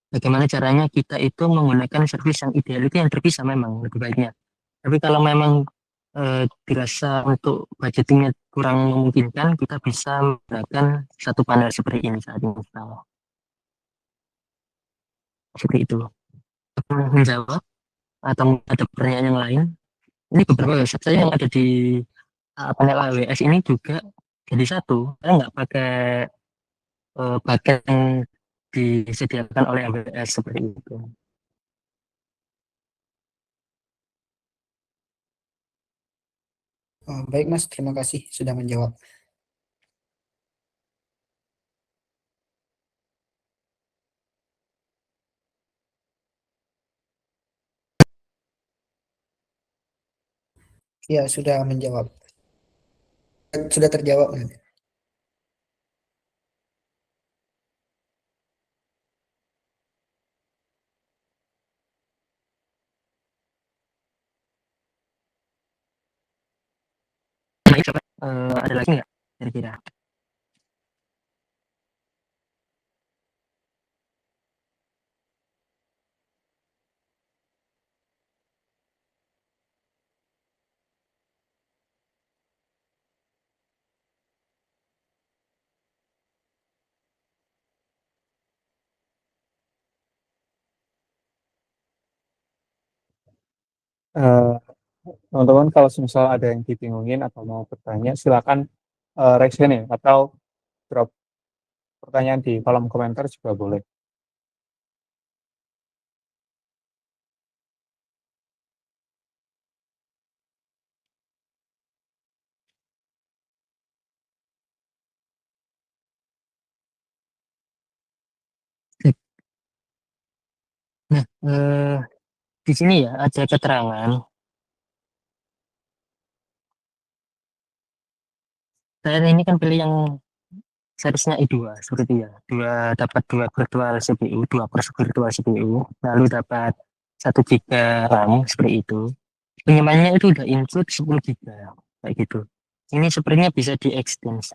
bagaimana caranya kita itu menggunakan servis yang ideal itu yang terpisah memang lebih baiknya. Tapi kalau memang dirasa untuk budgetingnya kurang memungkinkan, kita bisa menggunakan satu panel seperti ini saat ini. Seperti itu. Menjawab atau ada pertanyaan yang lain? Ini beberapa website saya yang ada di panel AWS ini juga jadi satu. Saya nggak pakai bagian yang disediakan oleh AWS seperti itu. Oh, baik Mas, terima kasih sudah menjawab. Ya, sudah menjawab. Sudah terjawab. Baik, coba ada lagi nggak kira-kira? Eh, Teman-teman kalau misal ada yang dibingungin atau mau bertanya, silakan raise hand ya, atau drop pertanyaan di kolom komentar juga boleh. Nah, di sini ya ada keterangan. Saya ini kan pilih yang seriesnya i2 seperti itu ya. Dapat dua virtual CPU, dua pers virtual CPU, lalu dapat 1 GB RAM seperti itu. Penyimpanannya itu udah include 10 GB kayak gitu. Ini sepertinya bisa di extend.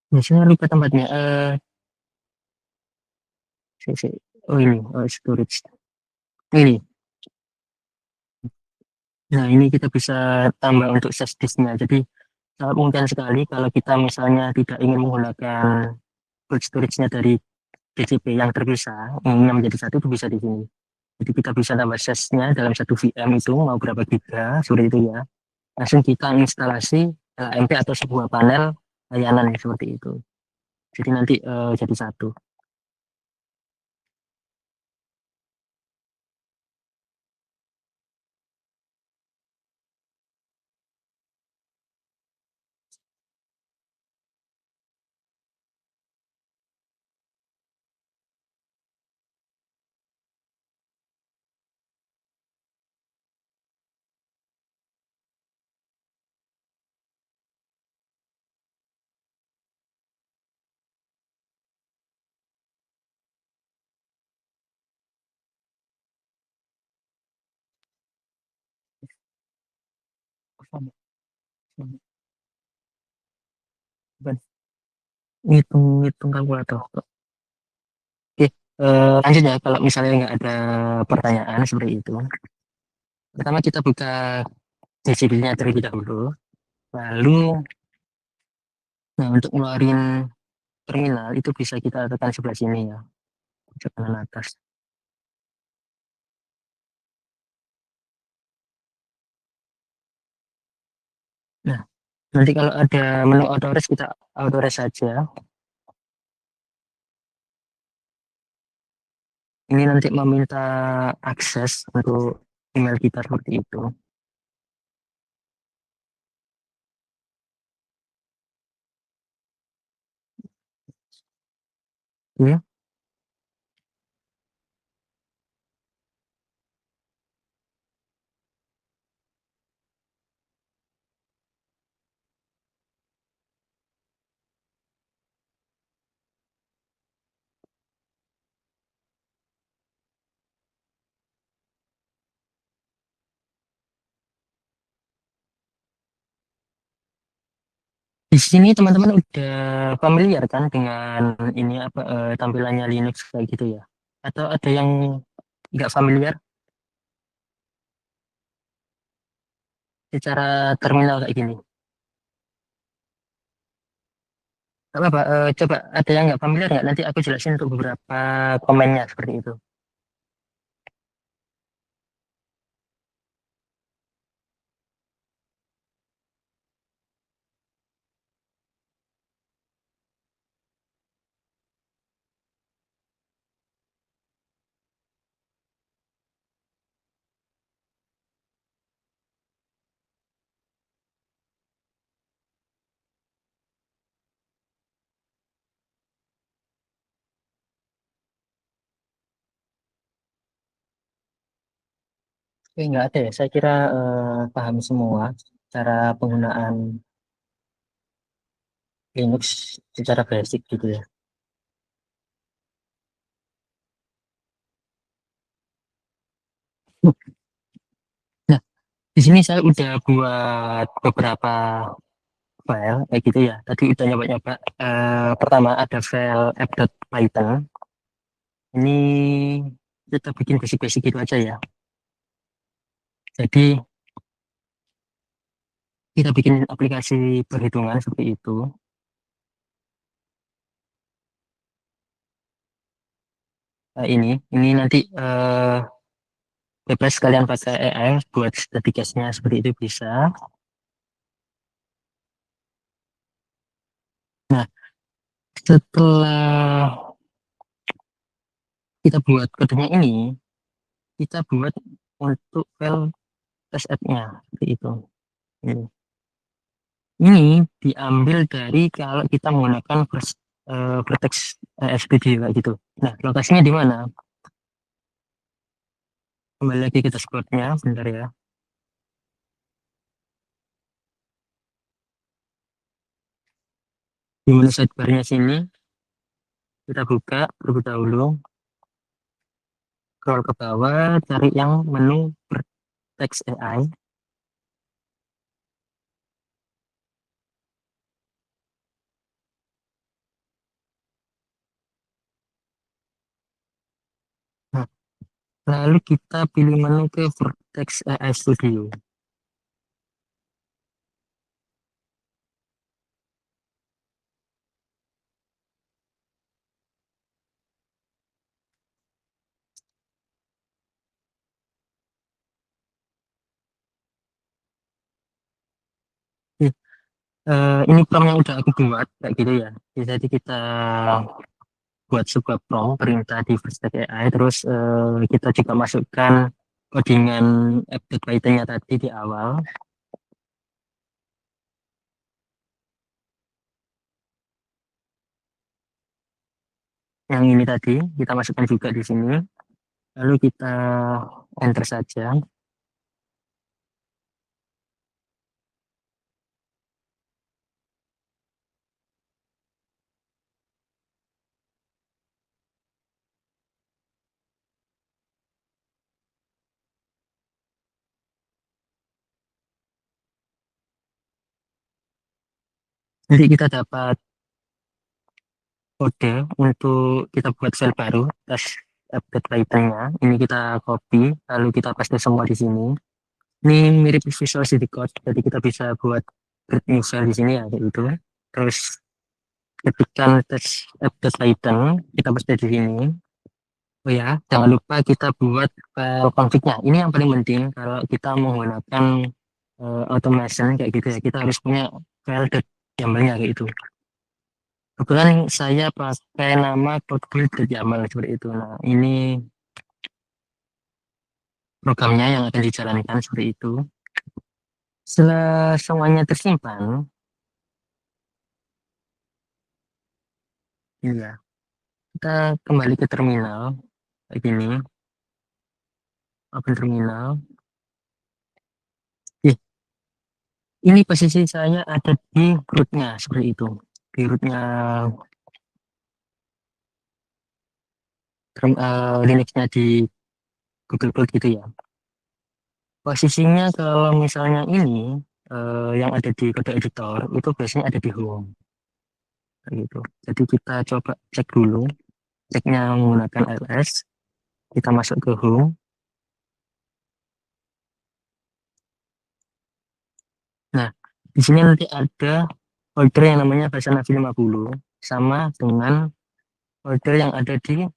Biasanya lupa tempatnya. Oh ini, storage. Ini. Nah, ini kita bisa tambah untuk flash disknya. Jadi sangat mungkin sekali kalau kita misalnya tidak ingin menggunakan cold storage-nya dari DCP yang terpisah, inginnya menjadi satu itu bisa di sini. Jadi kita bisa tambah SES-nya dalam satu VM itu mau berapa giga, seperti itu ya. Langsung kita instalasi LAMP atau sebuah panel layanan seperti itu. Jadi nanti jadi satu. Ngitung kalkulator. Oke, lanjut ya. Kalau misalnya nggak ada pertanyaan seperti itu, pertama kita buka DCP-nya terlebih dahulu. Lalu, nah untuk ngeluarin terminal itu bisa kita tekan sebelah sini ya, pojok kanan atas. Nah, nanti kalau ada menu autorest kita autorest saja. Ini nanti meminta akses untuk email kita seperti itu. Ya. Di sini teman-teman udah familiar kan dengan ini apa tampilannya Linux kayak gitu ya? Atau ada yang nggak familiar secara terminal kayak gini? Nggak apa-apa, coba ada yang nggak familiar nggak? Nanti aku jelasin untuk beberapa komennya seperti itu. Oke, nggak ada ya. Saya kira paham semua cara penggunaan Linux secara basic gitu ya. Nah, di sini saya udah buat beberapa file kayak gitu ya. Tadi udah nyoba-nyoba. Pertama ada file app.python. Ini kita bikin basic-basic gitu aja ya. Jadi kita bikin aplikasi perhitungan seperti itu. Ini nanti bebas kalian pakai AI buat staticasnya seperti itu bisa. Nah, setelah kita buat kodenya ini, kita buat untuk file test app-nya seperti itu. Ini. Ini diambil dari kalau kita menggunakan Vertex SPD kayak gitu. Nah, lokasinya di mana? Kembali lagi ke dashboard-nya, bentar ya. Di menu sidebar-nya sini, kita buka terlebih dahulu, scroll ke bawah, cari yang menu Vertex AI. Nah, lalu kita pilih menu ke Vertex AI Studio. Ini prompt yang udah aku buat kayak gitu ya. Jadi kita buat sebuah prompt perintah di Vertex AI, terus kita juga masukkan codingan app.python-nya tadi di awal. Yang ini tadi kita masukkan juga di sini. Lalu kita enter saja. Jadi kita dapat kode untuk kita buat file baru, tes update Python-nya. Ini kita copy, lalu kita paste semua di sini. Ini mirip Visual Studio Code, jadi kita bisa buat create new file di sini ya, kayak gitu. Terus ketikkan app.python, kita paste di sini. Oh ya, jangan lupa kita buat file config-nya. Ini yang paling penting kalau kita menggunakan automation kayak gitu ya. Kita harus punya file YAML-nya kayak itu. Kebetulan saya pakai nama codebase.yaml seperti itu. Nah, ini programnya yang akan dijalankan seperti itu. Setelah semuanya tersimpan, ya, kita kembali ke terminal kayak gini, open terminal. Ini posisi saya ada di rootnya seperti itu, di rootnya Linux-nya di Google Cloud gitu ya. Posisinya kalau misalnya ini yang ada di kode editor itu biasanya ada di home kayak gitu. Jadi kita coba cek dulu, ceknya menggunakan ls, kita masuk ke home. Nah, di sini nanti ada folder yang namanya versi Navi 50 sama dengan folder yang ada di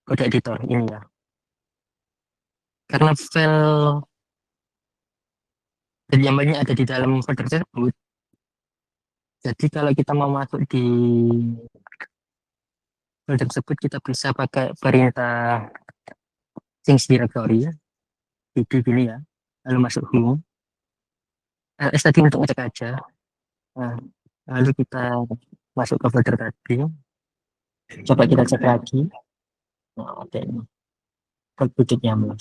kode editor ini ya. Karena file dan YAML-nya ada di dalam folder tersebut, jadi kalau kita mau masuk di folder tersebut kita bisa pakai perintah change directory cd gini ya, lalu masuk home, ls tadi untuk ngecek aja. Nah, lalu kita masuk ke folder tadi, coba kita cek lagi. Nah, oke, folder YAML.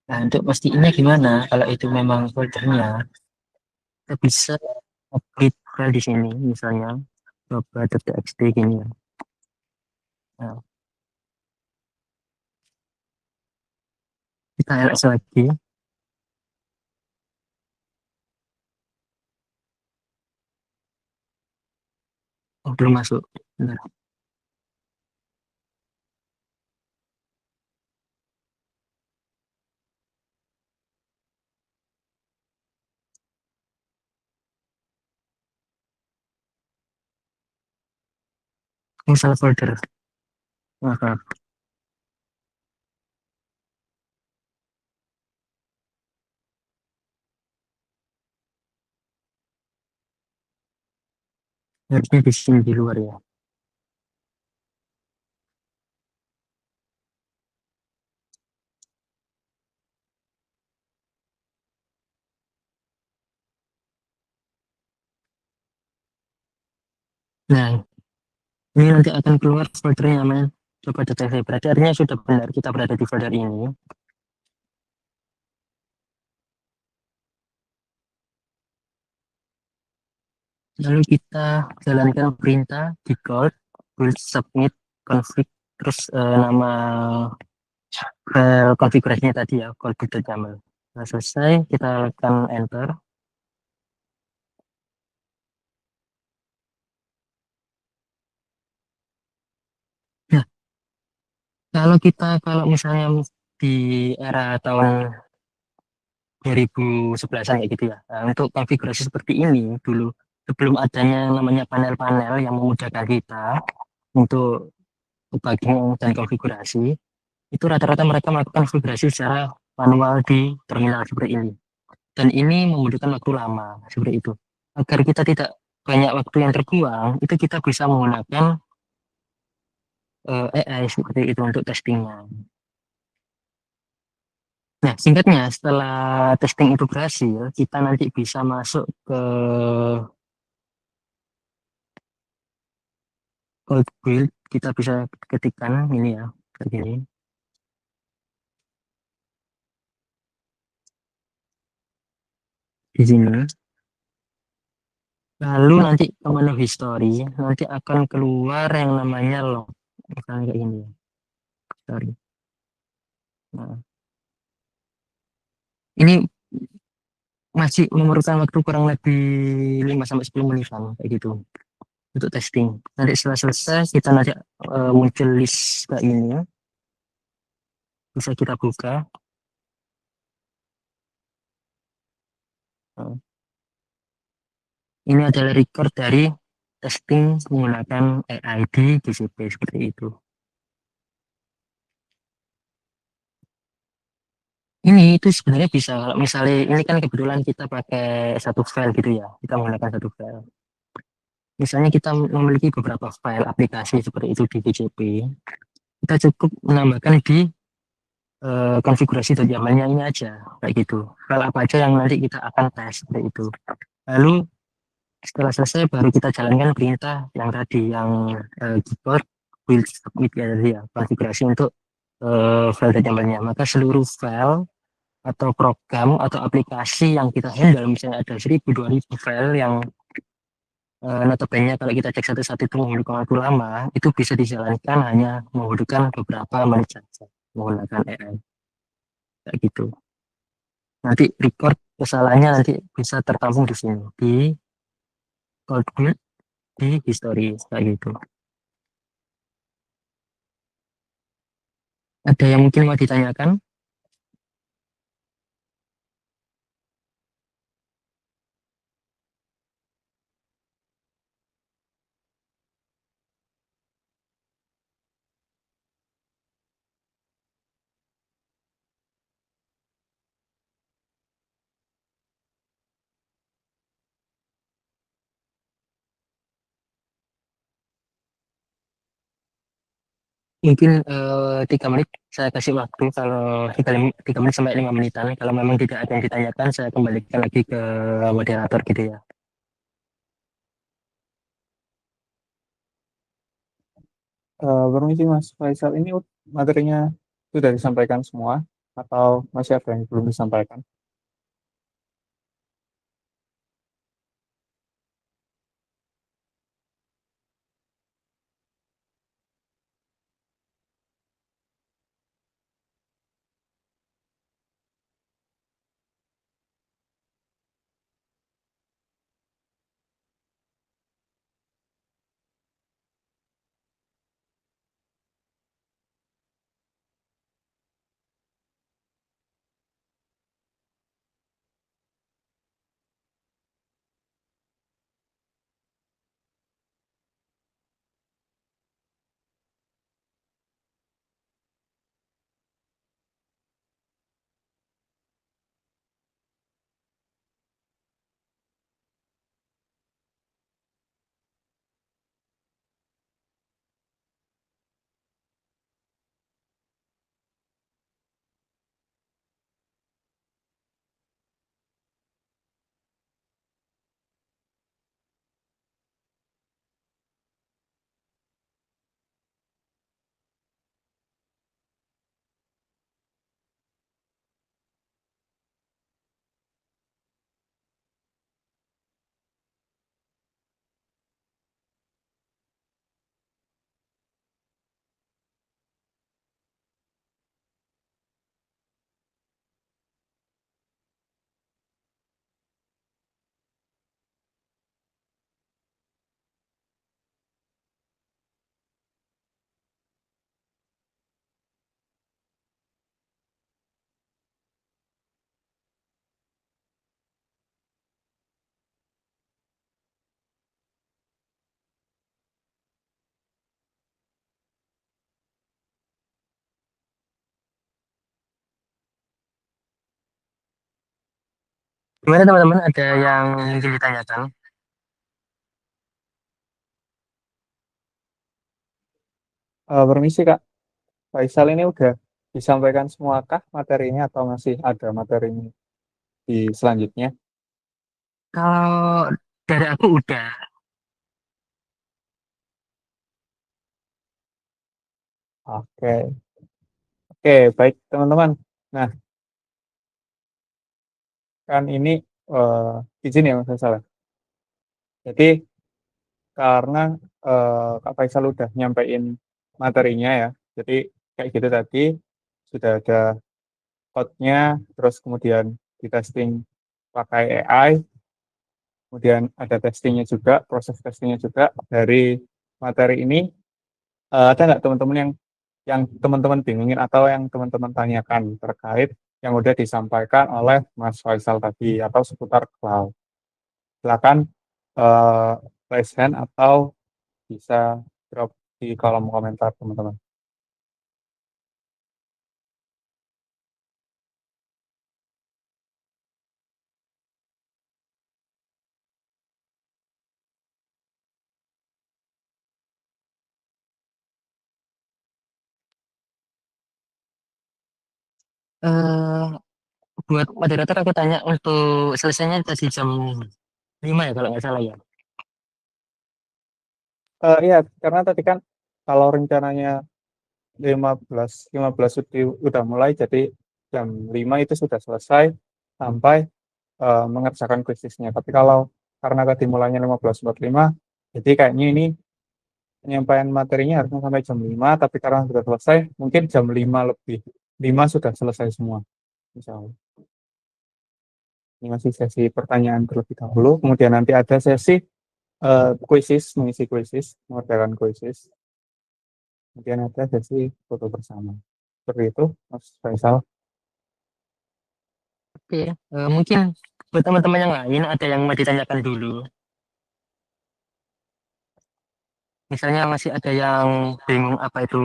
Nah, untuk pastinya gimana kalau itu memang foldernya, kita bisa update file di sini, misalnya coba.txt gini ya. Nah, kita ls lagi. Oh, belum masuk. Bentar. Ini salah folder. Maaf. Harusnya di sini di luar ya. Nah, ini nanti akan keluar foldernya namanya coba deteksi. Berarti artinya sudah benar kita berada di folder ini. Lalu kita jalankan perintah di code build submit config terus nama file konfigurasinya tadi ya code.yaml. Nah, selesai kita tekan enter. Nah, kalau misalnya di era tahun 2011-an kayak gitu ya. Nah, untuk konfigurasi seperti ini dulu sebelum adanya namanya panel-panel yang memudahkan kita untuk debugging dan konfigurasi, itu rata-rata mereka melakukan konfigurasi secara manual di terminal seperti ini. Dan ini membutuhkan waktu lama seperti itu. Agar kita tidak banyak waktu yang terbuang, itu kita bisa menggunakan AI seperti itu untuk testingnya. Nah, singkatnya setelah testing itu berhasil, kita nanti bisa masuk ke code build. Kita bisa ketikkan ini ya, kayak gini. Di sini. Lalu nanti ke menu history, nanti akan keluar yang namanya log. Misalnya kayak gini. History. Nah, ini masih memerlukan waktu kurang lebih 5-10 menitan kayak gitu untuk testing. Nanti setelah selesai kita nanti muncul list kayak ini, bisa kita buka. Nah, ini adalah record dari testing menggunakan AI di GCP seperti itu. Ini itu sebenarnya bisa kalau misalnya ini kan kebetulan kita pakai satu file gitu ya, kita menggunakan satu file. Misalnya kita memiliki beberapa file aplikasi seperti itu di GCP, kita cukup menambahkan di konfigurasi .yaml-nya ini aja kayak gitu. File apa aja yang nanti kita akan tes seperti itu. Lalu setelah selesai baru kita jalankan perintah yang tadi yang keyboard build submit ya tadi ya, konfigurasi untuk file .yaml-nya. Maka seluruh file atau program atau aplikasi yang kita handle, misalnya ada 1000-2000 file yang notabene kalau kita cek satu-satu itu membutuhkan waktu lama, itu bisa dijalankan hanya membutuhkan beberapa menit saja menggunakan AI kayak gitu. Nanti record kesalahannya nanti bisa tertampung di sini di code build di history kayak gitu. Ada yang mungkin mau ditanyakan? Mungkin 3 menit saya kasih waktu, kalau 3 menit sampai 5 menitan. Kalau memang tidak ada yang ditanyakan, saya kembalikan lagi ke moderator gitu ya. Permisi Mas Faisal, ini materinya sudah disampaikan semua atau masih ada yang belum disampaikan? Gimana teman-teman, ada yang mungkin ditanyakan? Permisi Kak, Faisal, ini udah disampaikan semua kah materinya atau masih ada materinya di selanjutnya? Kalau dari aku udah. Oke, oke, baik teman-teman. Nah, kan ini izin ya Mas Faisal. Jadi karena Kak Faisal udah nyampein materinya ya, jadi kayak gitu tadi sudah ada code-nya, terus kemudian di testing pakai AI, kemudian ada testingnya juga, proses testingnya juga dari materi ini. Ada nggak teman-teman yang teman-teman bingungin atau yang teman-teman tanyakan terkait yang udah disampaikan oleh Mas Faisal tadi atau seputar cloud? Silakan eh, raise hand atau bisa drop di kolom komentar teman-teman. Eh, buat moderator aku tanya untuk selesainya tadi jam 5 ya kalau nggak salah ya. Iya, karena tadi kan kalau rencananya 15 udah mulai, jadi jam 5 itu sudah selesai sampai mengerjakan kuisisnya. Tapi kalau karena tadi mulainya 15.45, jadi kayaknya ini penyampaian materinya harusnya sampai jam 5, tapi karena sudah selesai, mungkin jam 5 lebih 5 sudah selesai semua. Misalnya. Ini masih sesi pertanyaan terlebih dahulu, kemudian nanti ada sesi kuisis, mengisi kuisis, mengerjakan kuisis. Kemudian ada sesi foto bersama. Seperti itu, Mas Faisal. Oke, mungkin buat teman-teman yang lain ada yang mau ditanyakan dulu. Misalnya masih ada yang bingung apa itu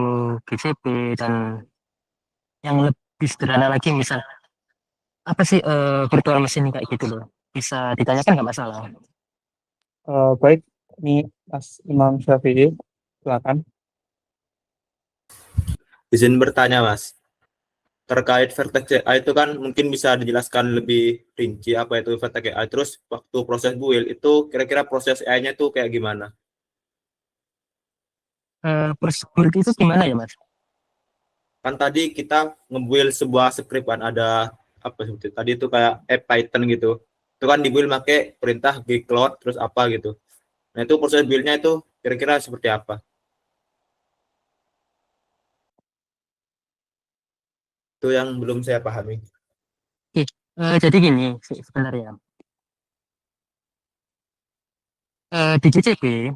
GCP dan yang lebih sederhana lagi, misal apa sih virtual machine kayak gitu loh. Bisa ditanyakan nggak masalah. Baik, ini Mas Imam Syafi'i, silakan. Izin bertanya, Mas. Terkait Vertex AI itu kan mungkin bisa dijelaskan lebih rinci apa itu Vertex AI. Terus waktu proses build itu kira-kira proses AI-nya tuh kayak gimana? Prosedur itu gimana ya Mas? Kan tadi kita nge-build sebuah script kan ada apa seperti itu. Tadi itu kayak app Python gitu. Itu kan di-build pakai perintah gcloud terus apa gitu. Nah, itu proses build-nya itu kira-kira seperti apa? Itu yang belum saya pahami. Oke, jadi gini sebenarnya. Di GCP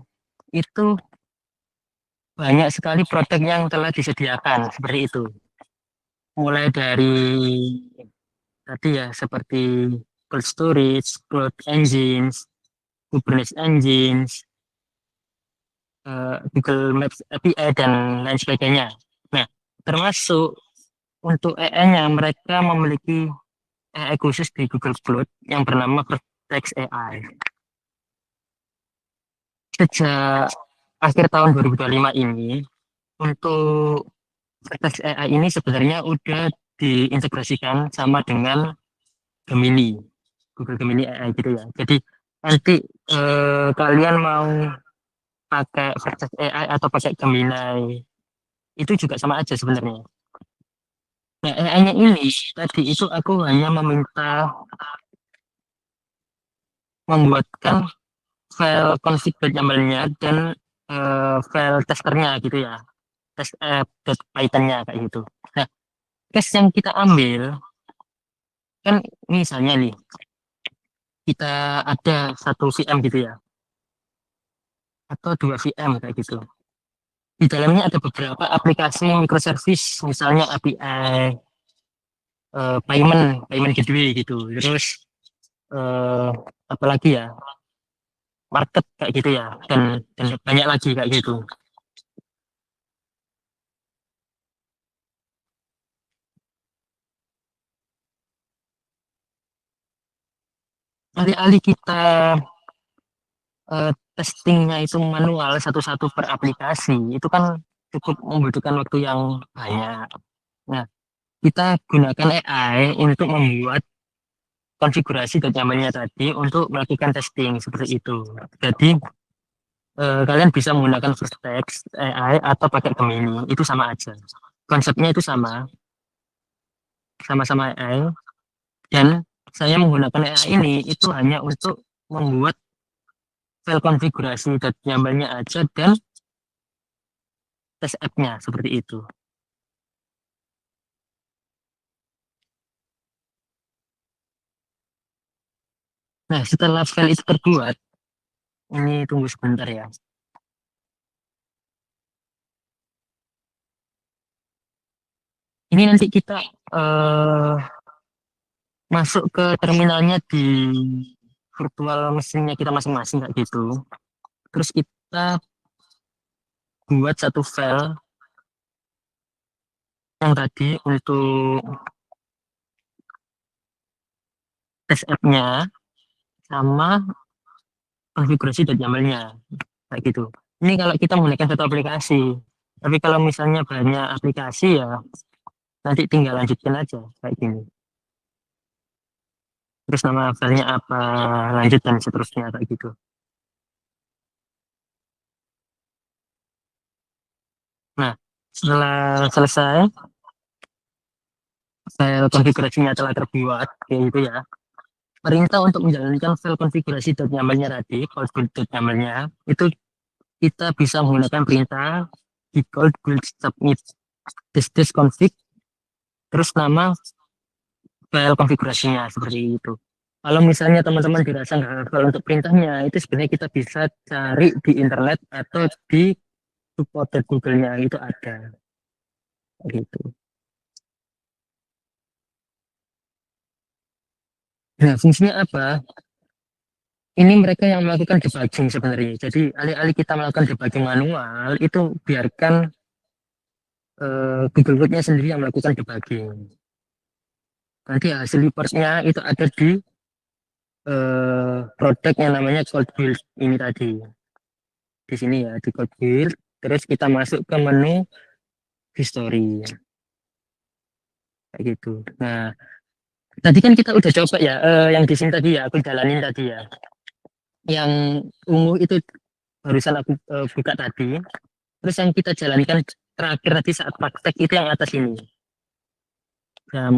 itu banyak sekali produk yang telah disediakan seperti itu. Mulai dari tadi ya seperti Cold Storage, Cloud Engines, Kubernetes Engines, Google Maps API dan lain sebagainya. Nah, termasuk untuk AI-nya mereka memiliki AI khusus di Google Cloud yang bernama Vertex AI. Sejak akhir tahun 2025 ini, untuk Vertex AI ini sebenarnya udah diintegrasikan sama dengan Gemini, Google Gemini AI gitu ya. Jadi nanti kalian mau pakai Vertex AI atau pakai Gemini itu juga sama aja sebenarnya. Nah, AI-nya ini tadi itu aku hanya meminta membuatkan file config YAML-nya dan file testernya gitu ya, test Python-nya kayak gitu. Nah, case yang kita ambil kan misalnya nih kita ada satu VM gitu ya, atau dua VM kayak gitu. Di dalamnya ada beberapa aplikasi microservice, misalnya API, payment gateway gitu. Terus eh, apalagi ya, market kayak gitu ya, dan banyak lagi kayak gitu. Alih-alih kita testingnya itu manual satu-satu per aplikasi, itu kan cukup membutuhkan waktu yang banyak. Nah, kita gunakan AI untuk membuat konfigurasi dan nyamannya tadi untuk melakukan testing seperti itu. Jadi kalian bisa menggunakan Vertex AI atau pakai Gemini, itu sama aja. Konsepnya itu sama-sama AI. Dan saya menggunakan AI ini itu hanya untuk membuat file konfigurasi dan nyamannya aja dan tes app-nya seperti itu. Nah, setelah file itu terbuat, ini tunggu sebentar ya. Ini nanti kita eh, masuk ke terminalnya di virtual mesinnya kita masing-masing kayak gitu. terus kita buat satu file yang tadi untuk test app-nya sama konfigurasi .yaml-nya kayak gitu. Ini kalau kita menggunakan satu aplikasi. Tapi kalau misalnya banyak aplikasi ya nanti tinggal lanjutkan aja kayak gini. Terus nama filenya apa, lanjut dan seterusnya kayak gitu. Nah, setelah selesai file konfigurasinya telah terbuat kayak gitu ya. Perintah untuk menjalankan file konfigurasi .yaml-nya tadi, code.yaml-nya itu kita bisa menggunakan perintah di code build submit this config terus nama file konfigurasinya seperti itu. Kalau misalnya teman-teman dirasa nggak hafal untuk perintahnya, itu sebenarnya kita bisa cari di internet atau di supported Google-nya itu ada. Gitu. Nah, fungsinya apa? Ini mereka yang melakukan debugging sebenarnya. Jadi alih-alih kita melakukan debugging manual, itu biarkan Google Code-nya sendiri yang melakukan debugging. Nanti hasil reportnya itu ada di produk yang namanya Code Build ini tadi. Di sini ya, di Code Build. Terus kita masuk ke menu history. Kayak gitu. Nah, tadi kan kita udah coba ya, yang di sini tadi ya, aku jalanin tadi ya. Yang ungu itu barusan aku buka tadi. Terus yang kita jalankan terakhir tadi saat praktek itu yang atas ini. Jam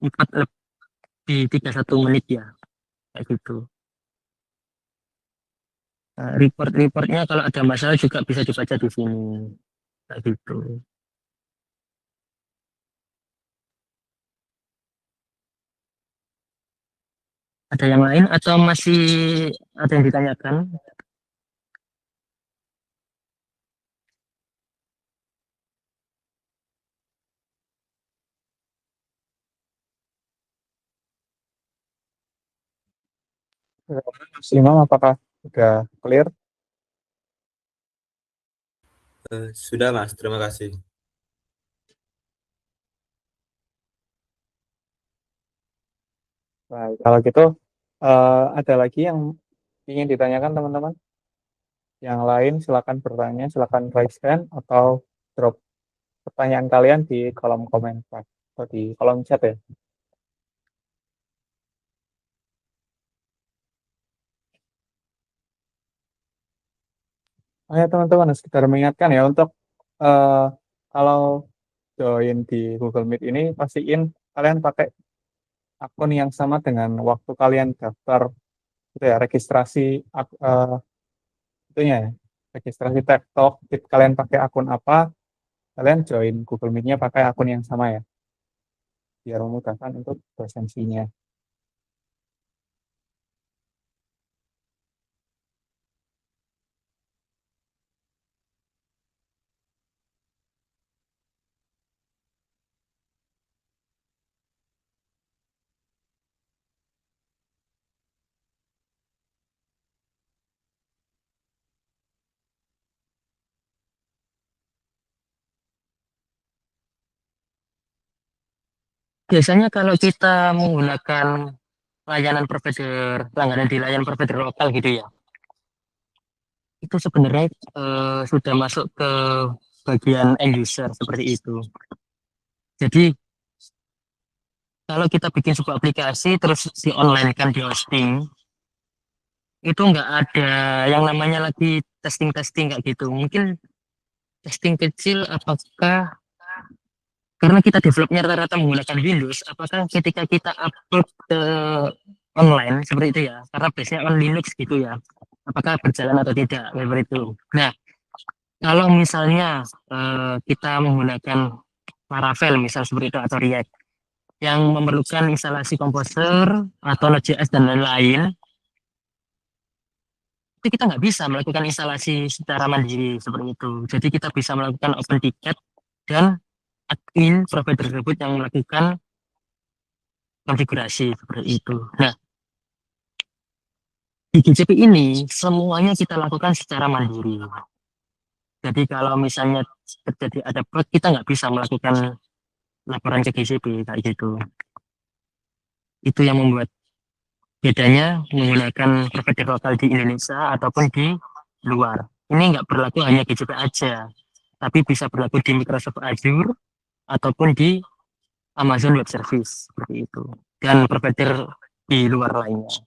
4:31 ya. Kayak gitu. Nah, report-reportnya kalau ada masalah juga bisa dibaca di sini. Kayak gitu. Ada yang lain atau masih ada yang ditanyakan? Mas Imam, apakah sudah clear? Sudah Mas, terima kasih. Baik, kalau gitu ada lagi yang ingin ditanyakan teman-teman? Yang lain silakan bertanya, silakan raise hand atau drop pertanyaan kalian di kolom komentar atau di kolom chat ya. Oh ya teman-teman, sekedar mengingatkan ya untuk eh, kalau join di Google Meet ini pastiin kalian pakai akun yang sama dengan waktu kalian daftar itu ya registrasi itunya ya registrasi TikTok. Kalian pakai akun apa, kalian join Google Meet-nya pakai akun yang sama ya biar memudahkan untuk presensinya. Biasanya kalau kita menggunakan layanan provider, langganan di layanan provider lokal gitu ya, itu sebenarnya sudah masuk ke bagian end user seperti itu. Jadi kalau kita bikin sebuah aplikasi terus di online kan di hosting, itu nggak ada yang namanya lagi testing-testing kayak gitu. Mungkin testing kecil apakah karena kita developnya rata-rata menggunakan Windows, apakah ketika kita upload ke online seperti itu ya, karena base-nya on Linux gitu ya, apakah berjalan atau tidak seperti itu. Nah, kalau misalnya kita menggunakan Laravel misal seperti itu atau React yang memerlukan instalasi Composer atau Node.js dan lain-lain, itu kita nggak bisa melakukan instalasi secara mandiri seperti itu. Jadi kita bisa melakukan open ticket dan admin provider tersebut yang melakukan konfigurasi seperti itu. Nah, Di GCP ini semuanya kita lakukan secara mandiri. Jadi kalau misalnya terjadi ada bug, kita nggak bisa melakukan laporan ke GCP kayak gitu. Itu yang membuat bedanya menggunakan provider lokal di Indonesia ataupun di luar. Ini nggak berlaku hanya GCP aja, tapi bisa berlaku di Microsoft Azure ataupun di Amazon Web Service seperti itu. Dan provider di luar lainnya.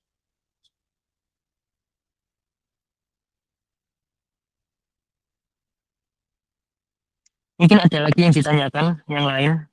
Mungkin ada lagi yang ditanyakan yang lain.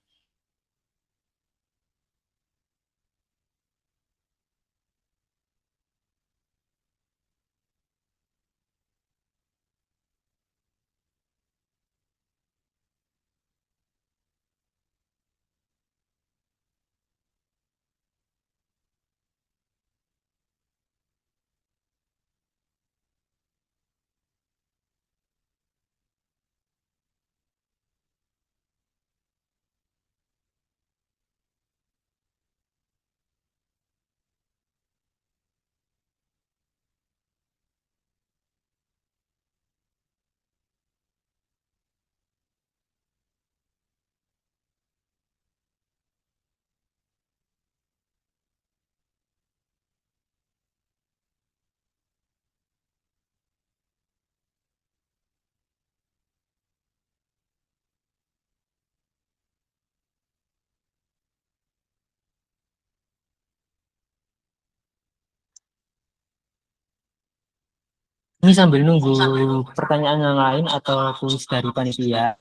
Ini sambil nunggu pertanyaan yang lain atau kuis dari panitia.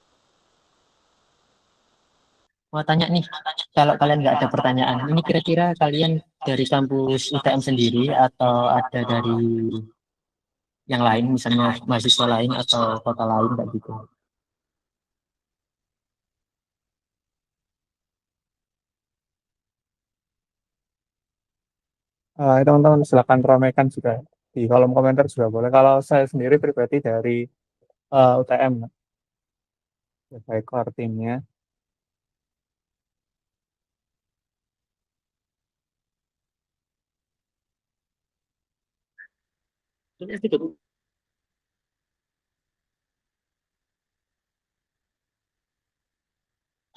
Mau tanya nih, kalau kalian nggak ada pertanyaan, ini kira-kira kalian dari kampus UTM sendiri atau ada dari yang lain, misalnya mahasiswa lain atau kota lain kayak gitu. Teman-teman silakan ramaikan juga di kolom komentar juga boleh. Kalau saya sendiri pribadi dari UTM sebagai core timnya.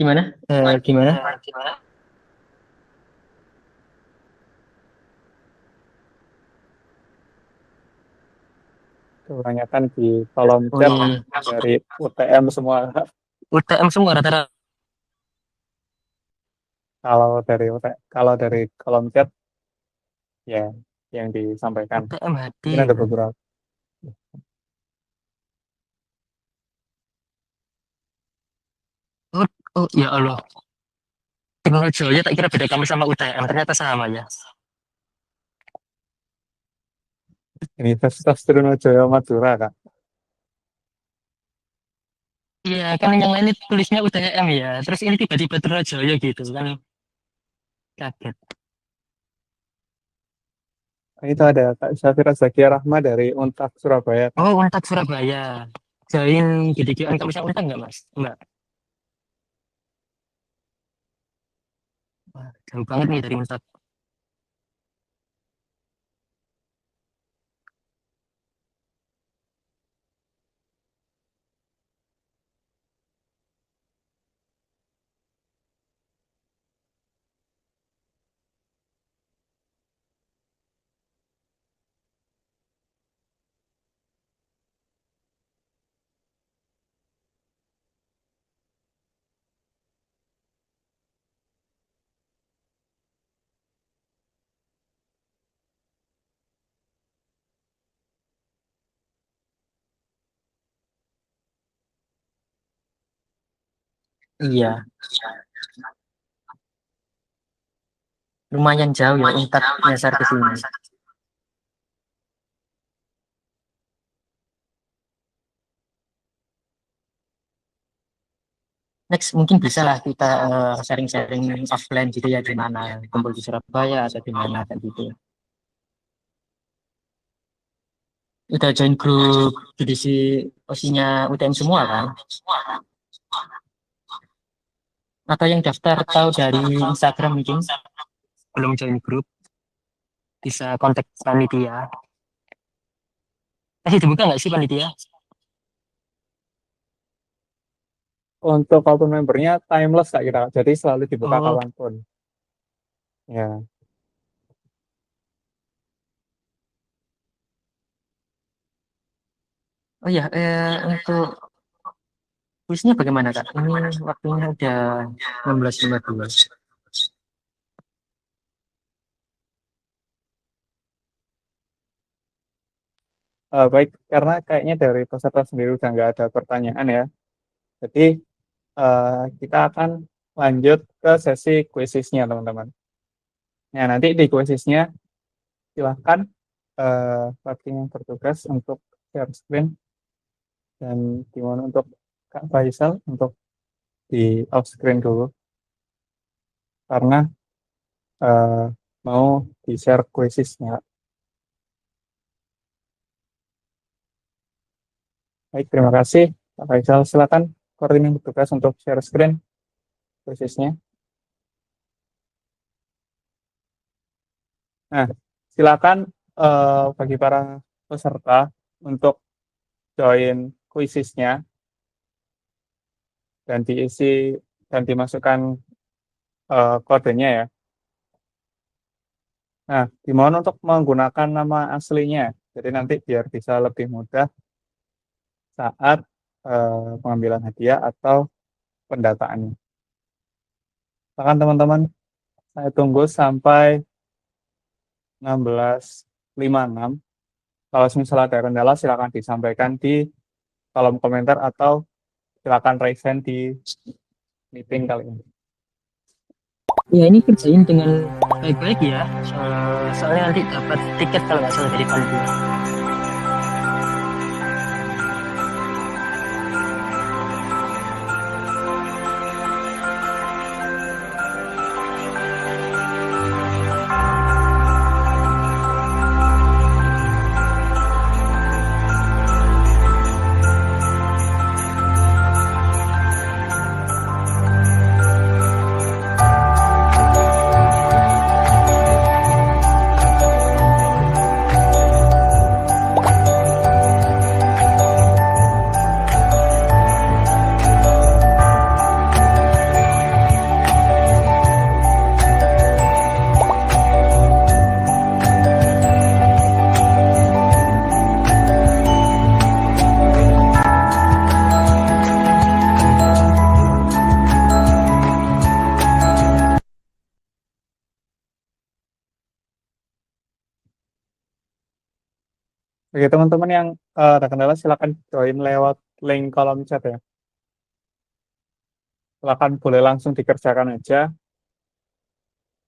Gimana? Gimana? Kebanyakan di kolom Oh, chat iya. dari UTM semua. UTM semua rata-rata. Kalau dari kolom chat ya yang disampaikan. UTM Mungkin ada hadir. beberapa. Oh, oh ya Allah. Teknologi aja tak kira beda kami sama UTM, ternyata sama ya. Universitas Trunojoyo Madura, Kak. Iya, kan yang lain itu tulisnya UTM ya. Terus ini tiba-tiba Trunojoyo gitu kan. Kaget. Itu ada Kak Syafira Zakia Rahma dari Untak Surabaya, Kak. Oh, Untak Surabaya. Join GDGN kamu bisa Untak nggak, Mas? Enggak. Wah, jauh banget nih dari Untak. Iya, lumayan jauh ya Untak nyasar ke sini. Next mungkin bisa lah kita sharing-sharing offline gitu ya, di mana kumpul di Surabaya atau di mana kayak gitu. Udah join grup GDC OSI-nya UTM semua kan? Atau yang daftar tahu dari Instagram mungkin belum join grup, bisa kontak panitia. Masih dibuka nggak sih panitia? Untuk kartu membernya timeless Kak kira, jadi selalu dibuka Oh, kapanpun. Ya, oh ya, untuk kuisnya bagaimana Kak? Ini waktunya udah 16.52. Baik, karena kayaknya dari peserta sendiri udah nggak ada pertanyaan ya. Jadi kita akan lanjut ke sesi quizisnya teman-teman. Nah, nanti di quizisnya silahkan bagi yang bertugas untuk share screen dan gimana untuk Kak Faisal untuk di off screen dulu karena eh, mau di share quizisnya. Baik, terima kasih Kak Faisal. Silakan koordinator bertugas untuk share screen quizisnya. Nah, silakan bagi para peserta untuk join quizisnya dan diisi dan dimasukkan kodenya ya. Nah, dimohon untuk menggunakan nama aslinya. Jadi nanti biar bisa lebih mudah saat pengambilan hadiah atau pendataannya. Silakan teman-teman, saya tunggu sampai 16.56. Kalau misalnya ada kendala, silakan disampaikan di kolom komentar atau silakan raise hand di meeting kali ini. Ya ini kerjain dengan baik-baik ya. Soalnya nanti dapat tiket kalau nggak salah dari panitia. Oke, teman-teman yang ada kendala, silakan join lewat link kolom chat ya. Silakan boleh langsung dikerjakan aja.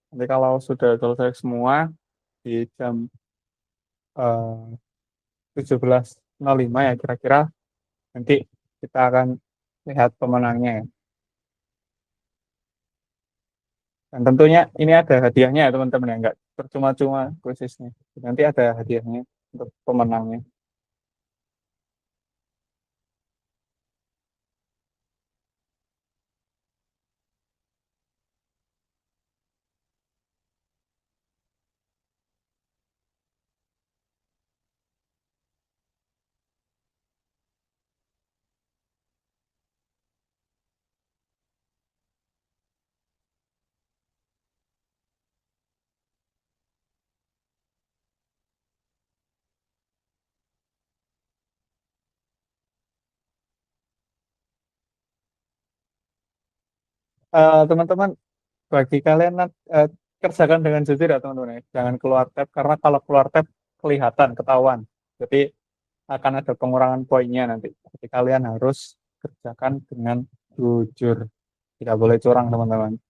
Nanti kalau sudah selesai semua di jam 17.05 ya kira-kira, nanti kita akan lihat pemenangnya ya. Dan tentunya ini ada hadiahnya ya teman-teman ya, nggak percuma-cuma kuisisnya. Nanti ada hadiahnya untuk pemenangnya. Teman-teman, bagi kalian kerjakan dengan jujur ya teman-teman ya. Jangan keluar tab karena kalau keluar tab kelihatan, ketahuan. Jadi akan ada pengurangan poinnya nanti. Jadi kalian harus kerjakan dengan jujur. Tidak boleh curang teman-teman.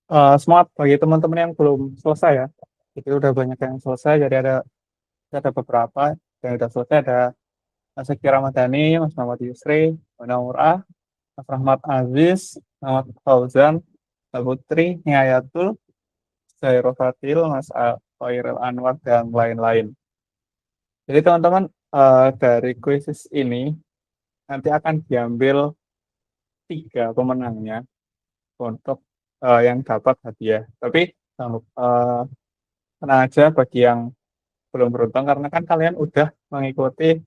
Semangat bagi teman-teman yang belum selesai ya. Jadi udah banyak yang selesai, jadi ada beberapa yang udah selesai. Ada Mas Zaki Ramadhani, Mas Muhammad Yusri, Mona Murah, Mas Rahmat Aziz, Muhammad Fauzan, Mbak Putri, Nihayatul, Zairo Fatil, Mas Khairil Anwar, dan lain-lain. Jadi teman-teman, dari kuisis ini nanti akan diambil 3 pemenangnya untuk yang dapat hadiah. Tapi jangan tenang aja bagi yang belum beruntung, karena kan kalian udah mengikuti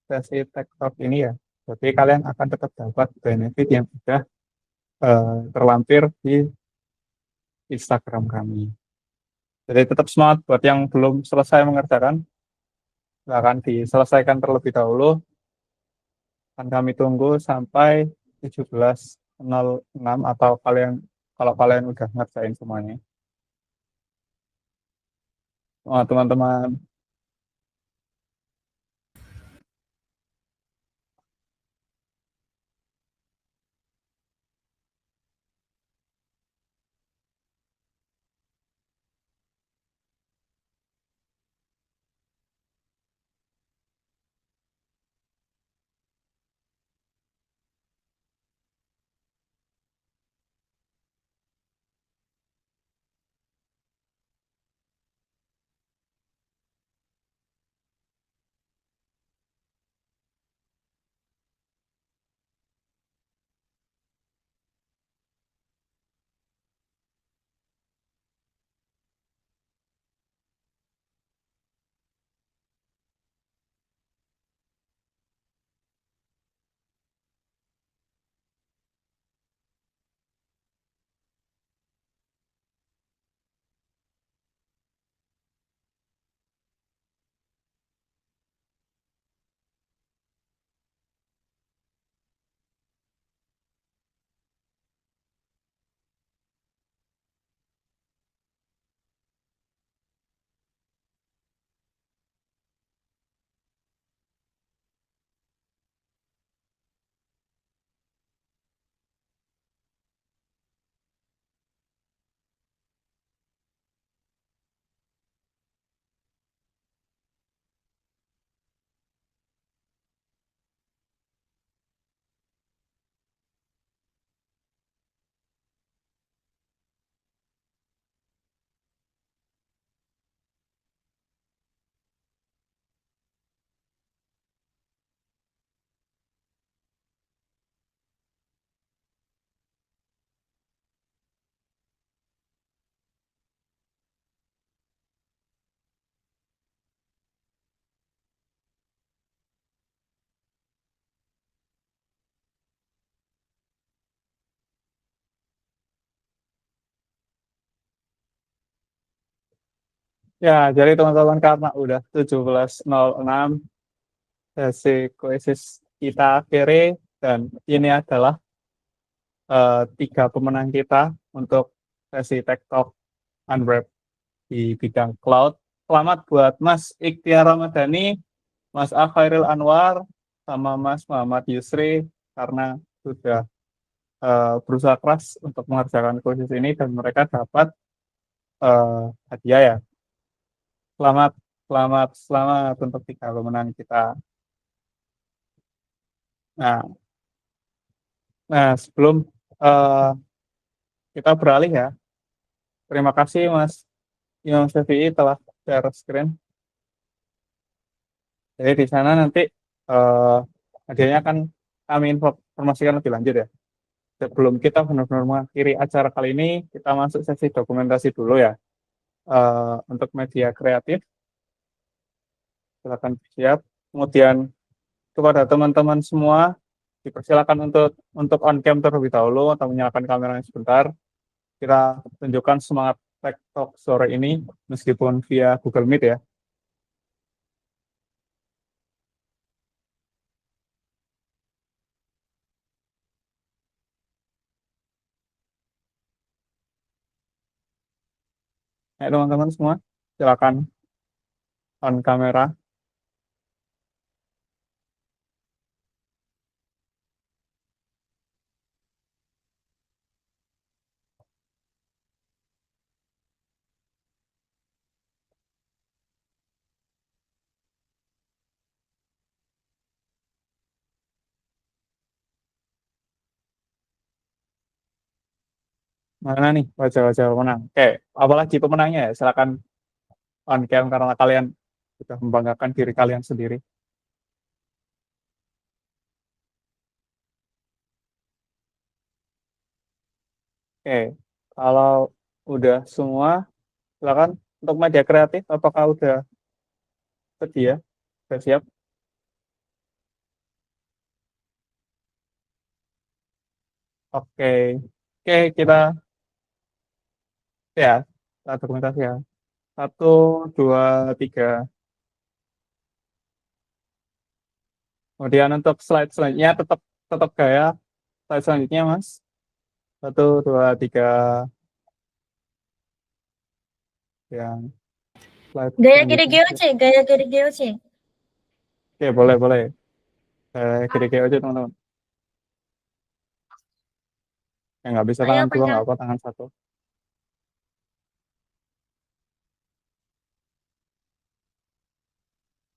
sesi TikTok ini ya. Jadi kalian akan tetap dapat benefit yang sudah terlampir di Instagram kami. Jadi tetap semangat buat yang belum selesai mengerjakan, silahkan diselesaikan terlebih dahulu. Akan kami tunggu sampai 17.06 atau kalau kalian udah ngerjain semuanya. Teman-teman. Ya, jadi teman-teman, karena udah 17.06 sesi kuisis kita akhiri, dan ini adalah 3 pemenang kita untuk sesi TikTok Unwrap di bidang cloud. Selamat buat Mas Ikhtiar Ramadhani, Mas Khairil Anwar, sama Mas Muhammad Yusri, karena sudah berusaha keras untuk mengerjakan kuisis ini dan mereka dapat hadiah ya. Selamat, selamat, selamat untuk 3 pemenang kita. Nah, sebelum uh, kita beralih ya, terima kasih Mas Imam Syafi'i telah share screen. Jadi di sana nanti hadiahnya akan kami informasikan lebih lanjut ya. Sebelum kita benar-benar mengakhiri acara kali ini, kita masuk sesi dokumentasi dulu ya. Untuk media kreatif, silakan siap. Kemudian kepada teman-teman semua, dipersilakan untuk on cam terlebih dahulu atau menyalakan kameranya sebentar. Kita tunjukkan semangat TikTok sore ini meskipun via Google Meet ya. Ayo teman-teman semua, silakan on kamera. Mana nih wajah-wajah pemenang? Oke, apalagi pemenangnya ya? Silakan on cam karena kalian sudah membanggakan diri kalian sendiri. Oke, kalau udah semua, silakan untuk media kreatif. Apakah udah sedia? Sudah siap? Oke, oke kita ya, kita dokumentasi ya. 1, 2, 3. Kemudian untuk slide selanjutnya tetap tetap gaya. Slide selanjutnya, Mas. 1, 2, 3. Yang slide Gaya selanjutnya. GDGOC, gaya GDGOC. Oke, boleh, boleh. Kira-kira aja, teman-teman. Yang nggak bisa Ayo, tangan dua, panjang. nggak apa tangan satu.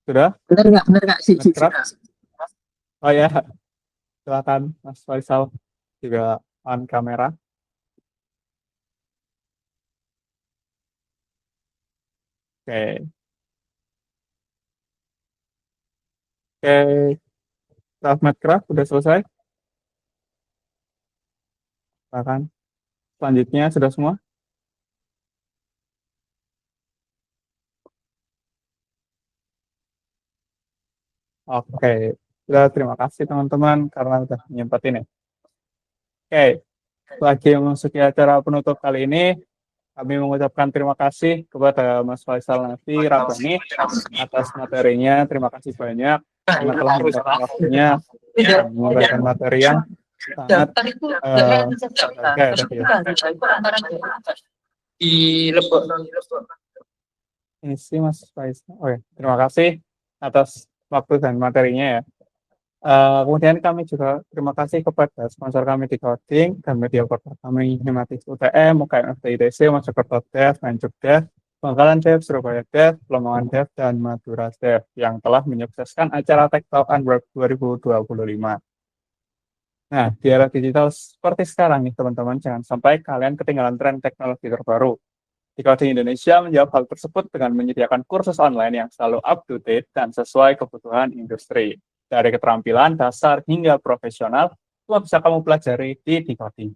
Sudah? Bener nggak? Mas Pras? Oh ya, silakan Mas Faisal juga on kamera. Oke, oke. Draft Minecraft udah selesai. Silakan. Selanjutnya sudah semua. Oke, sudah terima kasih teman-teman karena sudah nyempetin ya. Oke, lagi memasuki acara penutup kali ini, kami mengucapkan terima kasih kepada Mas Faisal Nafi Rabbani atas materinya. Terima kasih banyak karena telah menyempatkan waktunya dan memberikan materi yang sangat berharga ya, Dok, ya. Ini sih Mas Faisal. Oke, terima kasih atas waktu dan materinya ya. Kemudian kami juga terima kasih kepada sponsor kami di Coding dan media partner kami Hematis UTM, UKM FTITC, Mojokerto Dev, Nganjuk Dev, Bangkalan Dev, Surabaya Dev, Lamongan Dev, dan Madura Dev yang telah menyukseskan acara Tech Talk Unwrap 2025. Nah, di era digital seperti sekarang nih teman-teman, jangan sampai kalian ketinggalan tren teknologi terbaru. Di Coding Indonesia menjawab hal tersebut dengan menyediakan kursus online yang selalu up to date dan sesuai kebutuhan industri. Dari keterampilan dasar hingga profesional, semua bisa kamu pelajari di Decoding.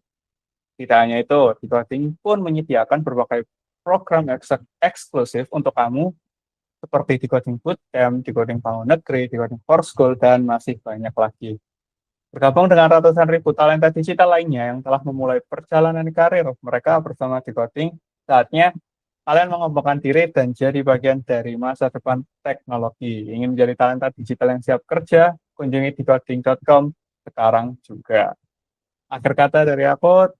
Tidak hanya itu, Decoding pun menyediakan berbagai program eksklusif untuk kamu, seperti Decoding Bootcamp, Decoding Bangun Negeri, Decoding for School, dan masih banyak lagi. Bergabung dengan ratusan ribu talenta digital lainnya yang telah memulai perjalanan karir mereka bersama Decoding, saatnya kalian mengembangkan diri dan jadi bagian dari masa depan teknologi. Ingin menjadi talenta digital yang siap kerja? Kunjungi decoding.com sekarang juga. Akhir kata dari aku,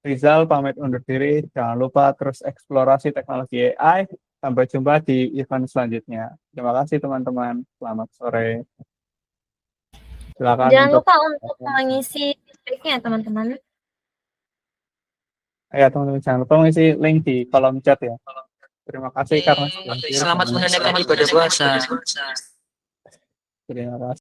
Rizal pamit undur diri. Jangan lupa terus eksplorasi teknologi AI. Sampai jumpa di event selanjutnya. Terima kasih teman-teman. Selamat sore. Silakan Jangan untuk lupa untuk mengisi linknya teman-teman. ya teman-teman, jangan lupa mengisi link di kolom chat ya. Terima kasih karena sudah hadir. Selamat menunaikan ibadah puasa. Terima kasih.